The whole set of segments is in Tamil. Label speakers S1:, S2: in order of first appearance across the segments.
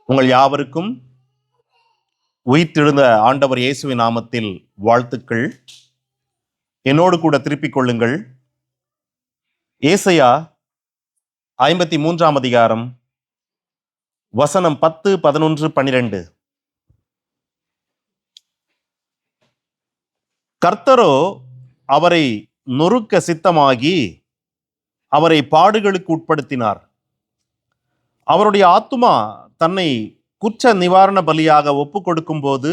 S1: உங்கள் யாவருக்கும் உயிர்த்தெழுந்த ஆண்டவர் இயேசுவின் நாமத்தில் வாழ்த்துக்கள். என்னோடு கூட திருப்பிக் கொள்ளுங்கள். ஏசாயா 53ஆம் அதிகாரம் வசனம் 10, 11, 12. கர்த்தரோ அவரை நொறுக்க சித்தமாகி அவரை பாடுகளுக்கு உட்படுத்தினார். அவருடைய ஆத்துமா தன்னை குற்ற நிவாரண பலியாக ஒப்பு கொடுக்கும் போது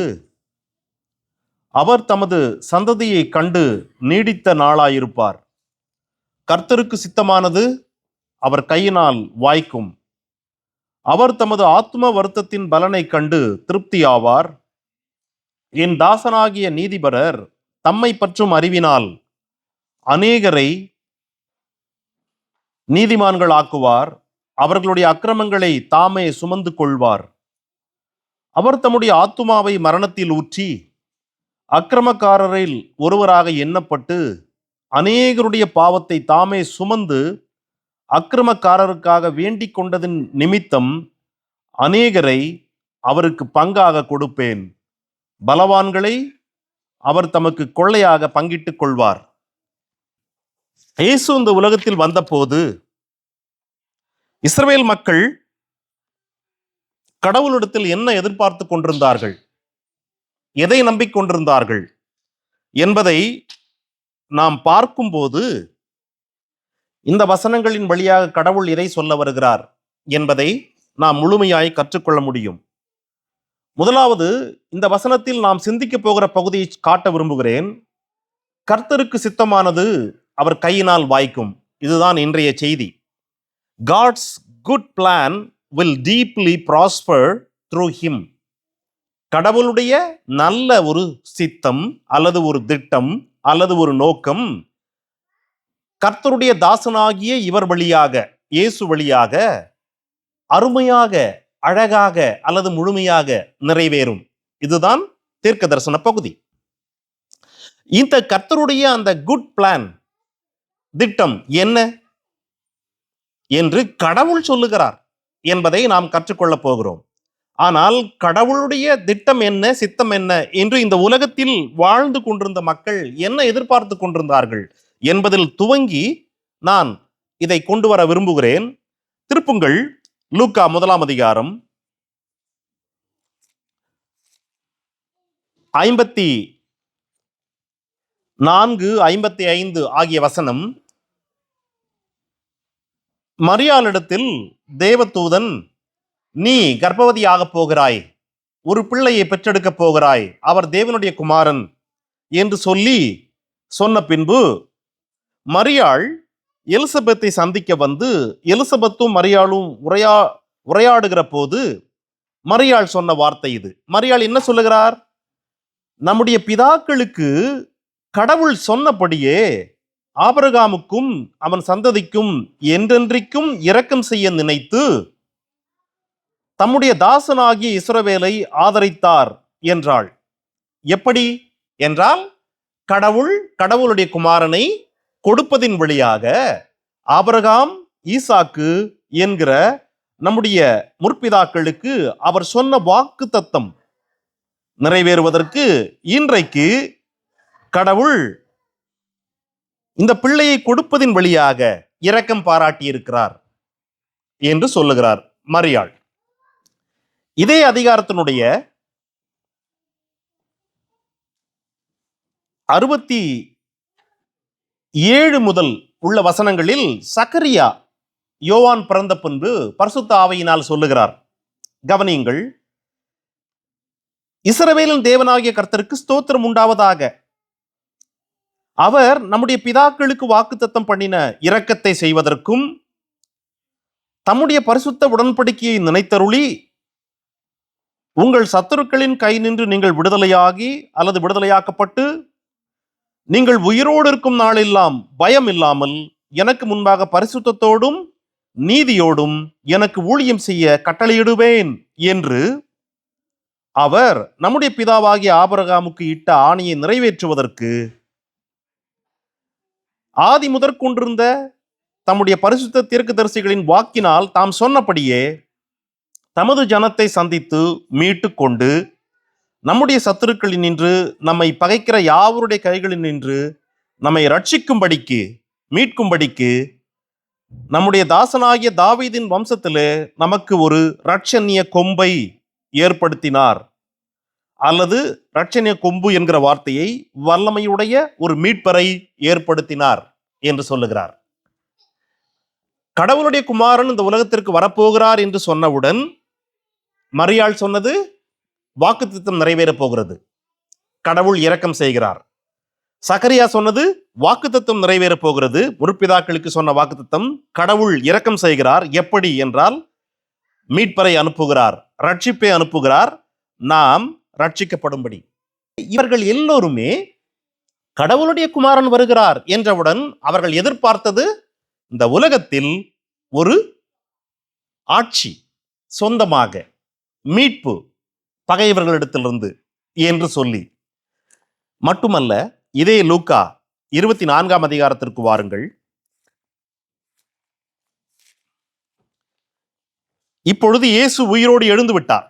S1: அவர் தமது சந்ததியை கண்டு நீடித்த நாளாயிருப்பார். கர்த்தருக்கு சித்தமானது அவர் கையினால் வாய்க்கும். அவர் தமது ஆத்தும வருத்தத்தின் பலனை கண்டு திருப்தியாவார். என் தாசனாகிய நீதிபரர் தம்மை பற்றும் அறிவினால் அநேகரை நீதிமான்கள் ஆக்குவார். அவர்களுடைய அக்கிரமங்களை தாமே சுமந்து கொள்வார். அவர் தம்முடைய ஆத்துமாவை மரணத்தில் ஊற்றி அக்கிரமக்காரரில் ஒருவராக எண்ணப்பட்டு அநேகருடைய பாவத்தை தாமே சுமந்து அக்கிரமக்காரருக்காக வேண்டிக் கொண்டதின் நிமித்தம் அநேகரை அவருக்கு பங்காக கொடுப்பேன். பலவான்களை அவர் தமக்கு கொள்ளையாக பங்கிட்டுக் கொள்வார். இயேசு இந்த உலகத்தில் வந்தபோது இஸ்ரவேல் மக்கள் கடவுளிடத்தில் என்ன எதிர்பார்த்து கொண்டிருந்தார்கள், எதை நம்பிக்கொண்டிருந்தார்கள் என்பதை நாம் பார்க்கும்போது இந்த வசனங்களின் வழியாக கடவுள் எதை சொல்ல வருகிறார் என்பதை நாம் முழுமையாய் கற்றுக்கொள்ள முடியும். முதலாவது, இந்த வசனத்தில் நாம் சிந்திக்க போகிற பகுதியை காட்ட விரும்புகிறேன். கர்த்தருக்கு சித்தமானது அவர் கையினால் வாய்க்கும். இதுதான் இன்றைய செய்தி. God's good plan will deeply prosper through him. கடவுளுடைய நல்ல ஒரு சித்தம் அல்லது ஒரு திட்டம் அல்லது ஒரு நோக்கம் கர்த்தருடைய தாசனாகிய இவர் வழியாக, இயேசு வழியாக அருமையாக, அழகாக அல்லது முழுமையாக நிறைவேறும். இதுதான் தீர்க்க தரிசன பகுதி. இந்த கர்த்தருடைய அந்த குட் பிளான், திட்டம் என்ன என்று கடவுள் சொல்லுகிறார் என்பதை நாம் கற்றுக்கொள்ளப் போகிறோம். ஆனால் கடவுளுடைய திட்டம் என்ன, சித்தம் என்ன என்று இந்த உலகத்தில் வாழ்ந்து கொண்டிருந்த மக்கள் என்ன எதிர்பார்த்து கொண்டிருந்தார்கள் என்பதில் துவங்கி நான் இதை கொண்டு வர விரும்புகிறேன். திருப்புங்கள் லூக்கா 1ஆம் அதிகாரம் 54, 55 ஆகிய வசனம். மரியாளிடத்தில் தேவதூதன், நீ கர்ப்பவதியாக போகிறாய், ஒரு பிள்ளையை பெற்றெடுக்க போகிறாய், அவர் தேவனுடைய குமாரன் என்று சொன்ன பின்பு மரியாள் எலிசபெத்தை சந்திக்க வந்து எலிசபெத்தும் மரியாளும் உரையாடுகிற போது மரியாள் சொன்ன வார்த்தை இது. மரியாள் என்ன சொல்லுகிறார்? நம்முடைய பிதாக்களுக்கு கடவுள் சொன்னபடியே ஆபிரகாமுக்கும் அவன் சந்ததிக்கும் என்றென்றைக்கும் இரக்கம் செய்ய நினைத்து தம்முடைய தாசனாகிய இஸ்ரவேலை ஆதரித்தார் என்றாள். எப்படி என்றால், கடவுளுடைய குமாரனை கொடுப்பதின் வழியாக ஆபிரகாம், ஈசாக்கு என்கிற நம்முடைய முற்பிதாக்களுக்கு அவர் சொன்ன வாக்கு தத்தம் நிறைவேறுவதற்கு இன்றைக்கு கடவுள் இந்த பிள்ளையை கொடுப்பதின் வழியாக இரக்கம் பாராட்டி இருக்கிறார் என்று சொல்லுகிறார் மரியாள். இதே அதிகாரத்தினுடைய 67 முதல் உள்ள வசனங்களில் சக்கரியா யோவான் பிறந்த பின்பு பரிசுத்த ஆவியினால் சொல்லுகிறார். கவனியுங்கள். இஸ்ரவேலின் தேவனாகிய கர்த்தருக்கு ஸ்தோத்திரம் உண்டாவதாக. அவர் நம்முடைய பிதாக்களுக்கு வாக்குத்தத்தம் பண்ணின இரக்கத்தை செய்வதற்கும் தம்முடைய பரிசுத்த உடன்படிக்கையை நினைத்தருளி உங்கள் சத்துருக்களின் கை நின்று நீங்கள் விடுதலையாகி அல்லது விடுதலையாக்கப்பட்டு நீங்கள் உயிரோடு இருக்கும் நாளெல்லாம் பயம் இல்லாமல் எனக்கு முன்பாக பரிசுத்தத்தோடும் நீதியோடும் எனக்கு ஊழியம் செய்ய கட்டளையிடுவேன் என்று அவர் நம்முடைய பிதாவாகிய ஆபிரகாமுக்கு இட்ட ஆணையை நிறைவேற்றுவதற்கு ஆதி முதற் கொண்டிருந்த தம்முடைய பரிசுத்த தீர்க்கதரிசிகளின் வாக்கினால் தாம் சொன்னபடியே தமது ஜனத்தை சந்தித்து மீட்டு கொண்டு நம்முடைய சத்துருக்களில் நின்று நம்மை பகைக்கிற யாவருடைய கைகளில் நின்று நம்மை ரட்சிக்கும்படிக்கு மீட்கும்படிக்கு நம்முடைய தாசனாகிய தாவீதின் வம்சத்திலே நமக்கு ஒரு இரட்சணிய கொம்பை ஏற்படுத்தினார். அல்லது இரட்சணிய கொம்பு என்கிற வார்த்தையை வல்லமையுடைய ஒரு மீட்பரை ஏற்படுத்தினார் என்று சொல்லுகிறார். கடவுளுடைய குமாரன் இந்த உலகத்திற்கு வரப்போகிறார் என்று சொன்னவுடன் மரியாள் சொன்னது வாக்குத்தத்தம் நிறைவேறப் போகிறது, கடவுள் இரக்கம் செய்கிறார். சகரியா சொன்னது வாக்குத்தத்தம் நிறைவேறப் போகிறது, முற்பிதாக்களுக்கு சொன்ன வாக்குத்தத்தம், கடவுள் இரக்கம் செய்கிறார். எப்படி என்றால் மீட்பரை அனுப்புகிறார், ரட்சிப்பை அனுப்புகிறார், நாம் ரட்சிக்கப்படும்படி. இவர்கள் எல்லோருமே கடவுளுடைய குமாரன் வருகிறார் என்றவுடன் அவர்கள் எதிர்பார்த்தது இந்த உலகத்தில் ஒரு ஆட்சி, சொந்தமாக மீட்பு பகைவர்களிடத்திலிருந்து என்று சொல்லி மட்டுமல்ல. இதே லூக்கா 24ஆம் அதிகாரத்திற்கு வாருங்கள். இப்பொழுது இயேசு உயிரோடு எழுந்து விட்டார்.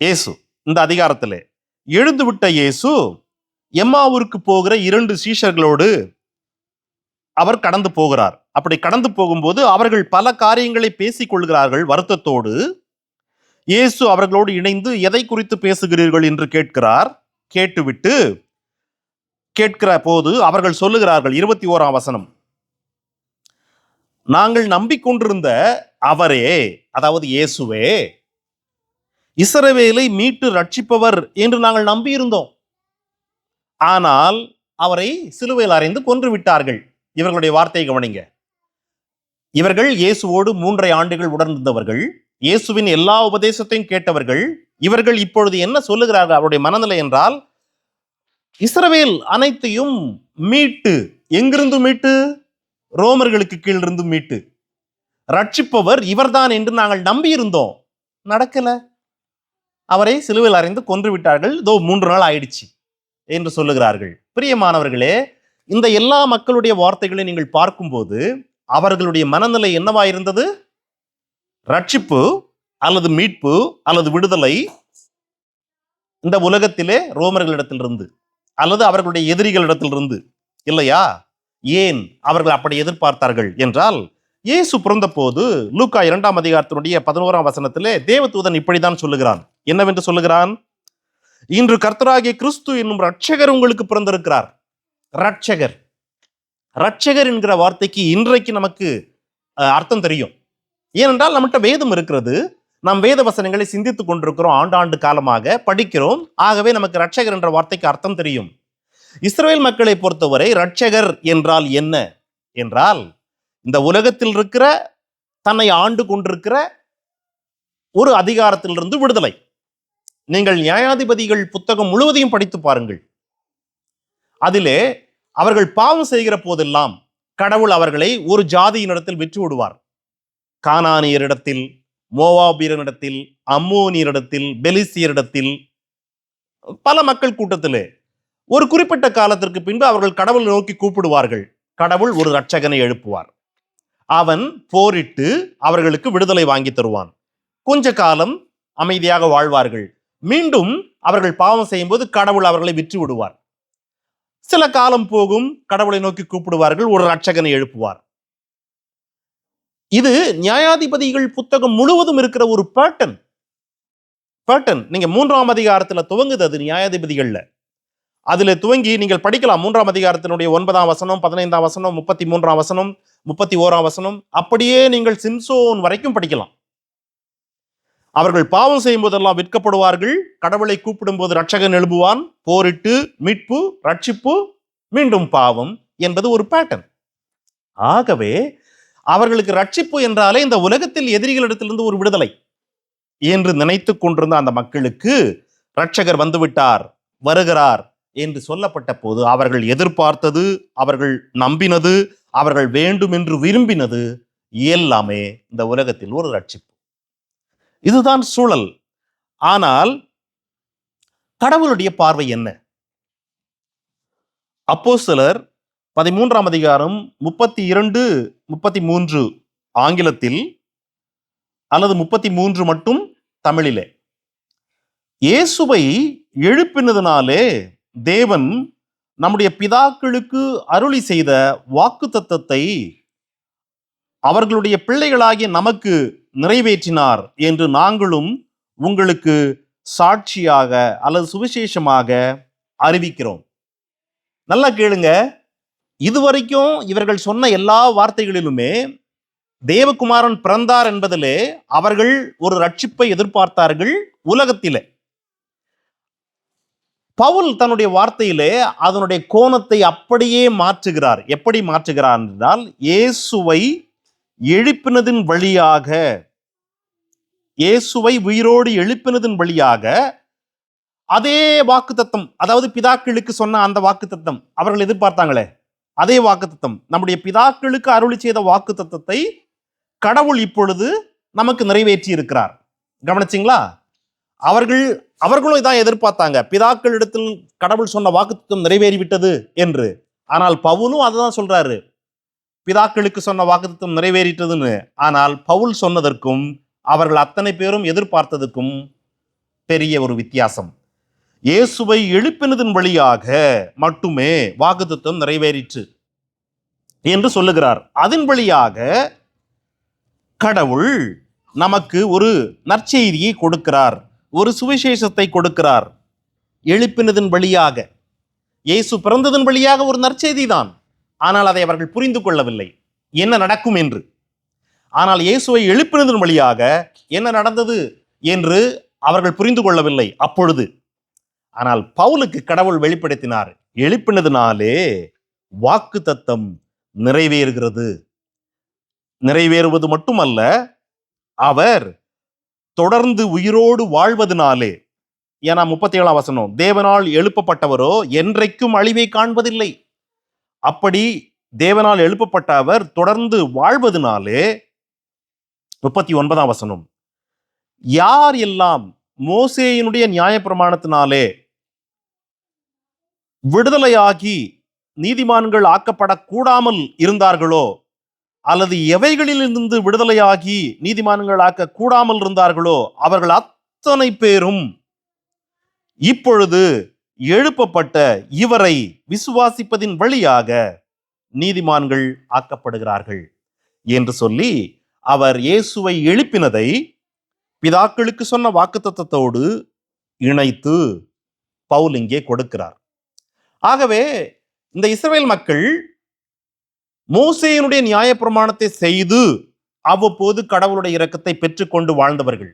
S1: இயேசு இந்த அதிகாரத்திலே எழுந்து விட்ட இயேசு எம்மாவூருக்கு போகிற 2 சீஷர்களோடு அவர் கடந்து போகிறார். அப்படி கடந்து போகும்போது அவர்கள் பல காரியங்களை பேசிக் கொள்கிறார்கள் வருத்தத்தோடு. இயேசு அவர்களோடு இணைந்து எதை குறித்து பேசுகிறீர்கள் என்று கேட்கிறார். கேட்டுவிட்டு கேட்கிற போது அவர்கள் சொல்லுகிறார்கள், 21ஆம் வசனம், நாங்கள் நம்பிக்கொண்டிருந்த அவரே, அதாவது இயேசுவே, இஸ்ரவேலை மீட்டு ரட்சிப்பவர் என்று நாங்கள் நம்பியிருந்தோம். ஆனால் அவரை சிலுவையில் அறைந்து கொன்று விட்டார்கள். இவர்களுடைய வார்த்தையை கவனிங்க. இவர்கள் இயேசுவோடு 3.5 ஆண்டுகள் உடனிருந்தவர்கள், இயேசுவின் எல்லா உபதேசத்தையும் கேட்டவர்கள். இவர்கள் இப்பொழுது என்ன சொல்லுகிறார்கள்? அவருடைய மனநிலை என்றால், இஸ்ரவேல் அனைத்தையும் மீட்டு, எங்கிருந்து மீட்டு? ரோமர்களுக்கு கீழிருந்து மீட்டு ரட்சிப்பவர் இவர்தான் என்று நாங்கள் நம்பியிருந்தோம், நடக்கல. அவரை சிலுவையில் அறைந்து கொன்று விட்டார்கள், இதோ 3 நாள் ஆயிடுச்சு என்று சொல்லுகிறார்கள். பிரியமானவர்களே, இந்த எல்லா மக்களுடைய வார்த்தைகளை நீங்கள் பார்க்கும்போது அவர்களுடைய மனநிலை என்னவாயிருந்தது? ரட்சிப்பு அல்லது மீட்பு அல்லது விடுதலை இந்த உலகத்திலே ரோமர்களிடத்திலிருந்து அல்லது அவர்களுடைய எதிரிகளிடத்திலிருந்து இல்லையா? ஏன் அவர்கள் அப்படி எதிர்பார்த்தார்கள் என்றால், இயேசு பிறந்த போது லூக்கா 2ஆம் அதிகாரத்தினுடைய 11ஆம் வசனத்திலே தேவதூதன் இப்படிதான் சொல்லுகிறான். என்னவென்று சொல்லுகிறான்? இன்று கர்த்தராகிய கிறிஸ்து என்னும் ரட்சகர் உங்களுக்கு பிறந்திருக்கிறார். ரட்சகர், ரட்சகர் என்கிற வார்த்தைக்கு இன்றைக்கு நமக்கு அர்த்தம் தெரியும். ஏனென்றால் நம்மகிட்ட வேதம் இருக்கிறது, நாம் வேத வசனங்களை சிந்தித்துக் கொண்டிருக்கிறோம், ஆண்டாண்டு காலமாக படிக்கிறோம். ஆகவே நமக்கு ரட்சகர் என்ற வார்த்தைக்கு அர்த்தம் தெரியும். இஸ்ரவேல் மக்களை பொறுத்தவரை ரட்சகர் என்றால் என்ன என்றால், இந்த உலகத்தில் இருக்கிற தன்னை ஆண்டு கொண்டிருக்கிற ஒரு அதிகாரத்திலிருந்து விடுதலை. நீங்கள் நியாயாதிபதிகள் புத்தகம் முழுவதையும் படித்து பாருங்கள். அதிலே அவர்கள் பாவம் செய்கிற போதெல்லாம் கடவுள் அவர்களை ஒரு ஜாதியினிடத்தில் விற்று விடுவார். கானானியரிடத்தில், மோவாபியரிடத்தில், அம்மோனியரிடத்தில், பெலிசியரிடத்தில், பல மக்கள் கூட்டத்திலே ஒரு குறிப்பிட்ட காலத்திற்கு பின்பு அவர்கள் கடவுளை நோக்கி கூப்பிடுவார்கள். கடவுள் ஒரு இரட்சகனை எழுப்புவார். அவன் போரிட்டு அவர்களுக்கு விடுதலை வாங்கி தருவான். கொஞ்ச காலம் அமைதியாக வாழ்வார்கள். மீண்டும் அவர்கள் பாவம் செய்யும் போது கடவுள் அவர்களை விற்று விடுவார். சில காலம் போகும், கடவுளை நோக்கி கூப்பிடுவார்கள், ஒரு இரட்சகனை எழுப்புவார். இது நியாயாதிபதிகள் புத்தகம் முழுவதும் இருக்கிற ஒரு பேட்டர்ன். நீங்க 3ஆம் அதிகாரத்துல துவங்குது அது நியாயாதிபதிகள்ல. அதுல துவங்கி நீங்கள் படிக்கலாம். 3ஆம் அதிகாரத்தினுடைய 9ஆம் வசனம், 15ஆம் வசனம், 33ஆம் வசனம், 31ஆம் வசனம், அப்படியே நீங்கள் சிம்சோன் வரைக்கும் படிக்கலாம். அவர்கள் பாவம் செய்யும் போதெல்லாம் விற்கப்படுவார்கள். கடவுளை கூப்பிடும் போது ரட்சகன் எழுப்புவான். போரிட்டு மீட்பு, ரட்சிப்பு, மீண்டும் பாவம் என்பது ஒரு பேட்டர்ன். ஆகவே அவர்களுக்கு ரட்சிப்பு என்றாலே இந்த உலகத்தில் எதிரிகளிடத்திலிருந்து ஒரு விடுதலை என்று நினைத்துக் கொண்டிருந்த அந்த மக்களுக்கு ரட்சகர் வந்துவிட்டார், வருகிறார் என்று சொல்லப்பட்ட போது அவர்கள் எதிர்பார்த்தது, அவர்கள் நம்பினது, அவர்கள் வேண்டும் என்று விரும்பினது எல்லாமே இந்த உலகத்தில் ஒரு ரட்சிப்பு. இதுதான் சூழல். ஆனால் கடவுளுடைய பார்வை என்ன? அப்போஸ்தலர் 13ஆம் அதிகாரம் 32, 33 ஆங்கிலத்தில் அல்லது 33 மட்டும் தமிழிலே. இயேசுவை எழுப்பினதினாலே தேவன் நம்முடைய பிதாக்களுக்கு அருளி செய்த வாக்குத்தத்தத்தை அவர்களுடைய பிள்ளைகளாகிய நமக்கு நிறைவேற்றினார் என்று நாங்களும் உங்களுக்கு சாட்சியாக அல்லது சுவிசேஷமாக அறிவிக்கிறோம். நல்லா கேளுங்க. இதுவரைக்கும் இவர்கள் சொன்ன எல்லா வார்த்தைகளிலுமே தேவகுமாரன் பிறந்தார் என்பதிலே அவர்கள் ஒரு ரட்சிப்பை எதிர்பார்த்தார்கள் உலகத்திலே. பவுல் தன்னுடைய வார்த்தையிலே அதனுடைய கோணத்தை அப்படியே மாற்றுகிறார். எப்படி மாற்றுகிறார் என்றால், இயேசுவை எழுப்பினதின் வழியாக, இயேசுவை உயிரோடு எழுப்பினதின் வழியாக அதே வாக்குத்தத்தம், அதாவது பிதாக்களுக்கு சொன்ன அந்த வாக்குத்தத்தம் அவர்கள் எதிர்பார்த்தாங்களே அதே வாக்குத்தத்தம், நம்முடைய பிதாக்களுக்கு அருளி செய்த வாக்குத்தத்தத்தை கடவுள் இப்பொழுது நமக்கு நிறைவேற்றி இருக்கிறார். கவனிச்சிங்களா? அவர்களும் இதான் எதிர்பார்த்தாங்க, பிதாக்களிடத்தில் கடவுள் சொன்ன வாக்குத்தத்தம் நிறைவேறிவிட்டது என்று. ஆனால் பவுலும் அதுதான் சொல்றாரு, பிதாக்களுக்கு சொன்ன வாக்குத்தத்தம் நிறைவேறிட்டதுன்னு. ஆனால் பவுல் சொன்னதற்கும் அவர்கள் அத்தனை பேரும் எதிர்பார்த்ததுக்கும் பெரிய ஒரு வித்தியாசம். இயேசுவை எழுப்பினதின் வழியாக மட்டுமே வாக்குத்தத்தம் நிறைவேறிற்று என்று சொல்லுகிறார். அதன் வழியாக கடவுள் நமக்கு ஒரு நற்செய்தியை கொடுக்கிறார், ஒரு சுவிசேஷத்தை கொடுக்கிறார். எழுப்பினதின் வழியாக, இயேசு பிறந்ததன் வழியாக ஒரு நற்செய்தி தான். ஆனால் அதை அவர்கள் புரிந்து கொள்ளவில்லை, என்ன நடக்கும் என்று. ஆனால் இயேசுவை எழுப்பினதன் வழியாக என்ன நடந்தது என்று அவர்கள் புரிந்து கொள்ளவில்லை அப்பொழுது. ஆனால் பவுலுக்கு கடவுள் வெளிப்படுத்தினார், எழுப்பினதினாலே வாக்குத்தத்தம் நிறைவேறுகிறது. நிறைவேறுவது மட்டுமல்ல, அவர் தொடர்ந்து உயிரோடு வாழ்வதனாலே. ஏன்னா 37ஆம் வசனம், தேவனால் எழுப்பப்பட்டவரோ என்றைக்கும் அழிவை காண்பதில்லை. அப்படி தேவனால் எழுப்பப்பட்ட அவர் தொடர்ந்து வாழ்வதனாலே. 39ஆம் வசனம், யார் எல்லாம் மோசேயினுடைய நியாயப்பிரமாணத்தினாலே விடுதலையாகி நீதிமான்கள் ஆக்கப்படக்கூடாமல் இருந்தார்களோ, அல்லது எவைகளிலிருந்து விடுதலையாகி நீதிமான்கள் ஆக்க கூடாமல் இருந்தார்களோ, அவர்கள் அத்தனை பேரும் இப்பொழுது எழுப்பப்பட்ட இவரை விசுவாசிப்பதின் வழியாக நீதிமான்கள் ஆக்கப்படுகிறார்கள் என்று சொல்லி அவர் இயேசுவை எழுப்பினதை பிதாக்களுக்கு சொன்ன வாக்குத்தத்தத்தோடு இணைத்து பவுல் இங்கே கொடுக்கிறார். ஆகவே இந்த இஸ்ரவேல் மக்கள் மோசேயினுடைய நியாயப்பிரமாணத்தை செய்து அவ்வப்போது கடவுளுடைய இரக்கத்தை பெற்றுக்கொண்டு வாழ்ந்தவர்கள்.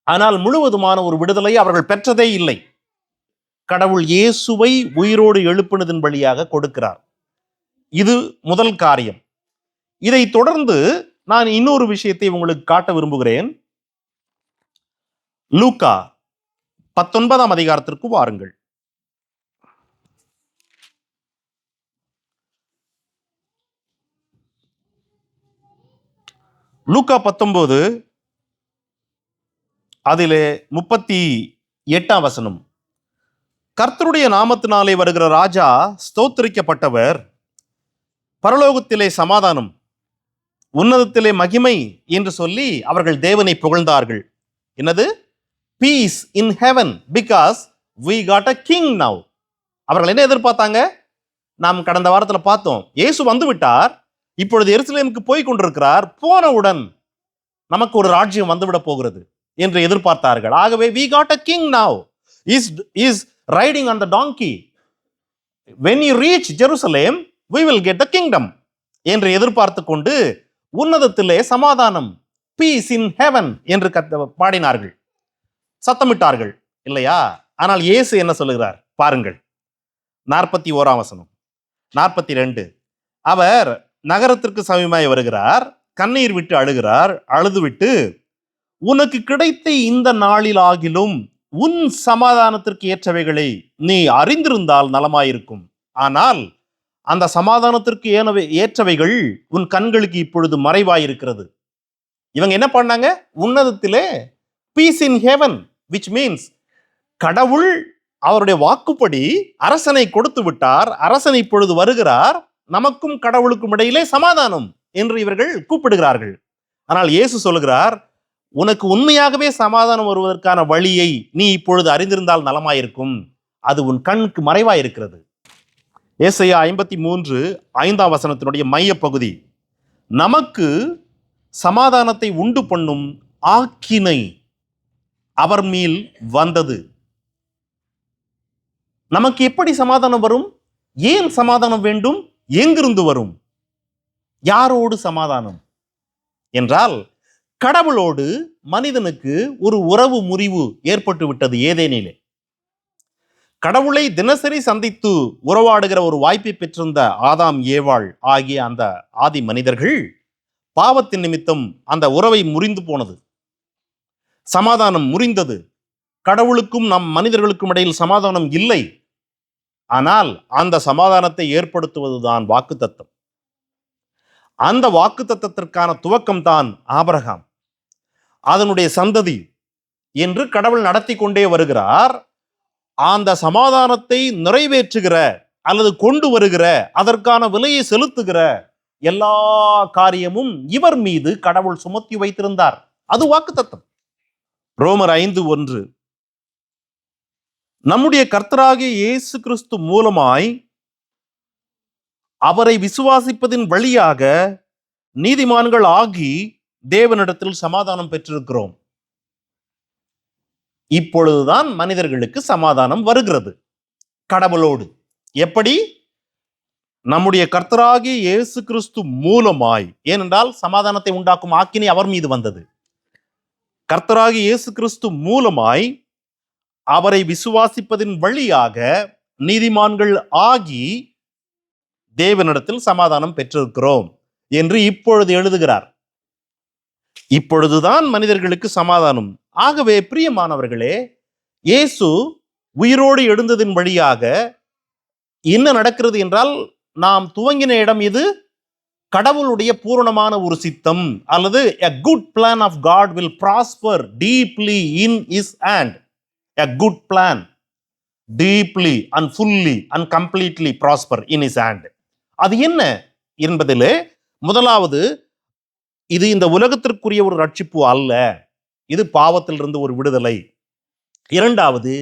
S1: ஆனால் முழுவதுமான ஒரு விடுதலை அவர்கள் பெற்றதே இல்லை. கடவுள் இயேசுவை உயிரோடு எழுப்பினதின் வழியாக கொடுக்கிறார். இது முதல் காரியம். இதை தொடர்ந்து நான் இன்னொரு விஷயத்தை உங்களுக்கு காட்ட விரும்புகிறேன். லூக்கா 19ஆம் அதிகாரத்திற்கு வாருங்கள். லூக்கா 19 அதிலே 38ஆம் வசனம், கர்த்தருடைய நாமத்தினாலே வருகிற ராஜா ஸ்தோத்திரிக்கப்பட்டவர், பரலோகத்திலே சமாதானம், உன்னதத்திலே மகிமை என்று சொல்லி அவர்கள் தேவனை புகழ்ந்தார்கள். என்னது? Peace in heaven because we got a king now. அவர்கள் என்ன எதிர்பார்த்தாங்க? நாம் கடந்த வாரத்தில் பார்த்தோம், இயேசு வந்து விட்டார், இப்பொழுது எருசலேமுக்கு போய் கொண்டிருக்கிறார், போனவுடன் நமக்கு ஒரு ராஜ்யம் வந்துவிட போகிறது என்று எதிர்பார்த்தார்கள். ஆகவே we got a king now, is riding on the donkey, when you reach Jerusalem we will get the kingdom என்று எதிர்பார்த்து கொண்டு உன்னதத்திலே சமாதானம், பீஸ் இன் ஹெவன் என்று பாடினார்கள், சத்தமிட்டார்கள் இல்லையா? ஆனால் இயேசு என்ன சொல்லுகிறார் பாருங்கள். 41ஆம் வசனம், 42, அவர் நகரத்திற்கு சமீபமாய் வருகிறார், கண்ணீர் விட்டு அழுகிறார், அழுதுவிட்டு, உனக்கு கிடைத்த இந்த நாளில் ஆகிலும் உன் சமாதானத்திற்கு ஏற்றவைகளை நீ அறிந்திருந்தால் நலமாயிருக்கும். ஆனால் அந்த சமாதானத்திற்கு ஏற்றவைகள் உன் கண்களுக்கு இப்பொழுது மறைவாயிருக்கிறது. இவங்க என்ன பண்ணாங்க? உன்னதத்திலே peace in heaven, which means கடவுள் அவருடைய வாக்குப்படி அரசனை கொடுத்து விட்டார், அரசன் இப்பொழுது வருகிறார், நமக்கும் கடவுளுக்கும் இடையிலே சமாதானம் என்று இவர்கள் கூப்பிடுகிறார்கள். ஆனால் இயேசு சொல்லுகிறார், உனக்கு உண்மையாகவே சமாதானம் வருவதற்கான வழியை நீ இப்பொழுது அறிந்திருந்தால் நலமாயிருக்கும். அது உன் கண்ணுக்கு மறைவாயிருக்கிறது. ஏசாயா 53:5 மைய பகுதி, நமக்கு சமாதானத்தை உண்டு பண்ணும் ஆக்கினை அவர் மேல் வந்தது. நமக்கு எப்படி சமாதானம் வரும்? ஏன் சமாதானம் வேண்டும்? எங்கிருந்து வரும்? யாரோடு சமாதானம் என்றால், கடவுளோடு மனிதனுக்கு ஒரு உறவு முறிவு ஏற்பட்டு விட்டது ஏதேனிலே. கடவுளை தினசரி சந்தித்து உறவாடுகிற ஒரு வாய்ப்பை பெற்றிருந்த ஆதாம் ஏவாள் ஆகிய அந்த ஆதி மனிதர்கள் பாவத்தின் நிமித்தம் அந்த உறவை முறிந்து போனது. சமாதானம் முறிந்தது. கடவுளுக்கும் நம் மனிதர்களுக்கும் இடையில் சமாதானம் இல்லை. ஆனால் அந்த சமாதானத்தை ஏற்படுத்துவதுதான் வாக்குத்தத்தம். அந்த வாக்குத்தத்தத்திற்கான துவக்கம் தான் ஆபிரகாம், அதனுடைய சந்ததி என்று கடவுள் நடத்தி கொண்டே வருகிறார். அந்த சமாதானத்தை நிறைவேற்றுகிற அல்லது கொண்டு வருகிற, அதற்கான விலையை செலுத்துகிற எல்லா காரியமும் இவர் மீது கடவுள் சுமத்தி வைத்திருந்தார். அது வாக்குத்தத்தம். ரோமர் 5:1, நம்முடைய கர்த்தராகிய இயேசு கிறிஸ்து மூலமாய் அவரை விசுவாசிப்பதின் வழியாக நீதிமான்கள் ஆகி தேவனிடத்தில் சமாதானம் பெற்றிருக்கிறோம். இப்பொழுதுதான் மனிதர்களுக்கு சமாதானம் வருகிறது கடவுளோடு. எப்படி? நம்முடைய கர்த்தராகிய இயேசு கிறிஸ்து மூலமாய். ஏனென்றால் சமாதானத்தை உண்டாக்கும் ஆக்கினை அவர் மீது வந்தது. கர்த்தராகிய இயேசு கிறிஸ்து மூலமாய் அவரை விசுவாசிப்பதின் வழியாக நீதிமான்கள் ஆகி தேவனிடத்தில் சமாதானம் பெற்றிருக்கிறோம் என்று இப்பொழுது எழுதுகிறார். இப்பொழுதுதான் மனிதர்களுக்கு சமாதானம். ஆகவே பிரியமானவர்களே, இயேசு உயிரோடு எழுந்ததின் வழியாக என்ன நடக்கிறது என்றால், நாம் துவங்கின இடம் இது. கடவுளுடைய பூரணமான ஒரு சித்தம், அல்லது a good plan of God will prosper deeply in his hand. A good plan deeply and fully and completely prosper in his hand. அது என்ன என்பதிலே முதலாவது, இது இந்த உலகத்திற்குரிய ஒரு ரட்சிப்பு அல்ல, இது பாவத்திலிருந்து ஒரு விடுதலை. இரண்டாவது,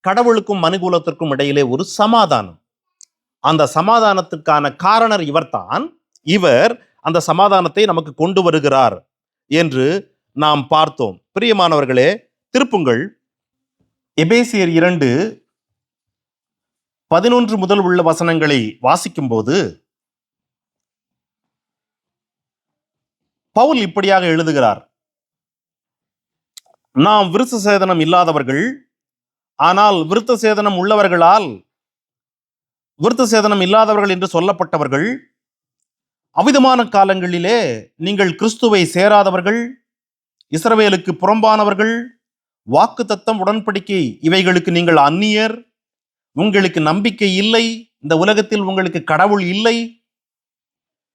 S1: கடவுளுக்கும் மனுகுலத்திற்கும் இடையிலே ஒரு சமாதானம். அந்த சமாதானத்துக்கான காரணர் இவர்தான். இவர் அந்த சமாதானத்தை நமக்கு கொண்டு வருகிறார் என்று நாம் பார்த்தோம். பிரியமானவர்களே, திருப்புங்கள் எபேசியர் 2:11 முதல் உள்ள வசனங்களை வாசிக்கும் போது பவுல் இப்படியாக எழுதுகிறார்: நாம் விருத்த சேதனம் இல்லாதவர்கள், ஆனால் விருத்த சேதனம் உள்ளவர்களால் விருத்த சேதனம் இல்லாதவர்கள் என்று சொல்லப்பட்டவர்கள். அவிதமான காலங்களிலே நீங்கள் கிறிஸ்துவை சேராதவர்கள், இஸ்ரவேலுக்கு புறம்பானவர்கள், வாக்குத்தத்தம், உடன்படிக்கை இவைகளுக்கு நீங்கள் அந்நியர், உங்களுக்கு நம்பிக்கை இல்லை, இந்த உலகத்தில் உங்களுக்கு கடவுள் இல்லை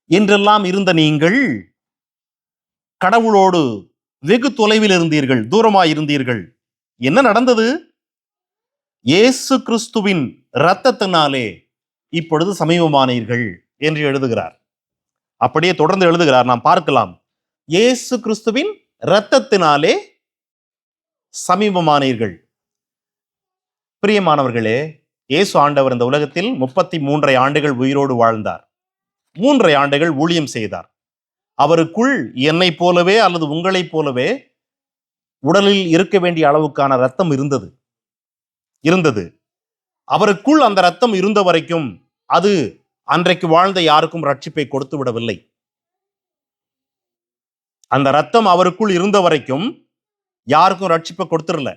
S1: என்றெல்லாம் இருந்த நீங்கள் கடவுளோடு வெகு தொலைவில் இருந்தீர்கள், தூரமாய் இருந்தீர்கள். என்ன நடந்தது? இயேசு கிறிஸ்துவின் இரத்தத்தினாலே இப்பொழுது சமீபமானீர்கள் என்று எழுதுகிறார். அப்படியே தொடர்ந்து எழுதுகிறார், நாம் பார்க்கலாம். இயேசு கிறிஸ்துவின் இரத்தத்தினாலே சமீபமானீர்கள். பிரியமானவர்களே, இயேசு ஆண்டவர் இந்த உலகத்தில் 33 ஆண்டுகள் உயிரோடு வாழ்ந்தார். 3 ஆண்டுகள் ஊழியம் செய்தார். அவருக்குள் என்னை போலவே அல்லது உங்களைப் போலவே உடலில் இருக்க வேண்டிய அளவுக்கான இரத்தம் இருந்தது. அவருக்குள் அந்த இரத்தம் இருந்த வரைக்கும் அது அன்றைக்கு வாழ்ந்த யாருக்கும் ரட்சிப்பை கொடுத்து விடவில்லை. அந்த இரத்தம் அவருக்குள் இருந்த வரைக்கும் யாருக்கும் ரட்சிப்பை கொடுத்துடல.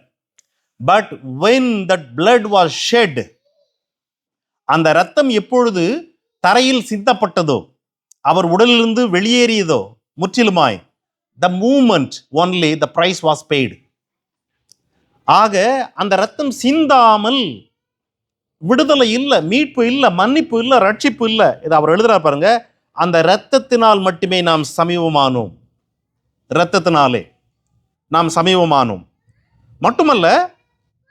S1: But when that blood was shed, அந்த இரத்தம் எப்பொழுது தரையில் சிந்தப்பட்டதோ, அவர் உடலிலிருந்து வெளியேறியதோ முற்றிலுமாய், the moment only the price was paid. ஆக அந்த இரத்தம் சிந்தாமல் விடுதலை இல்லை, மீட்பு இல்லை, மன்னிப்பு இல்லை, ரட்சிப்பு இல்லை. இதை அவர் எழுதுறார் பாருங்க. அந்த இரத்தத்தினால் மட்டுமே நாம் சமீபமானோம். இரத்தத்தினாலே நாம் சமீபமானோம். மட்டுமல்ல,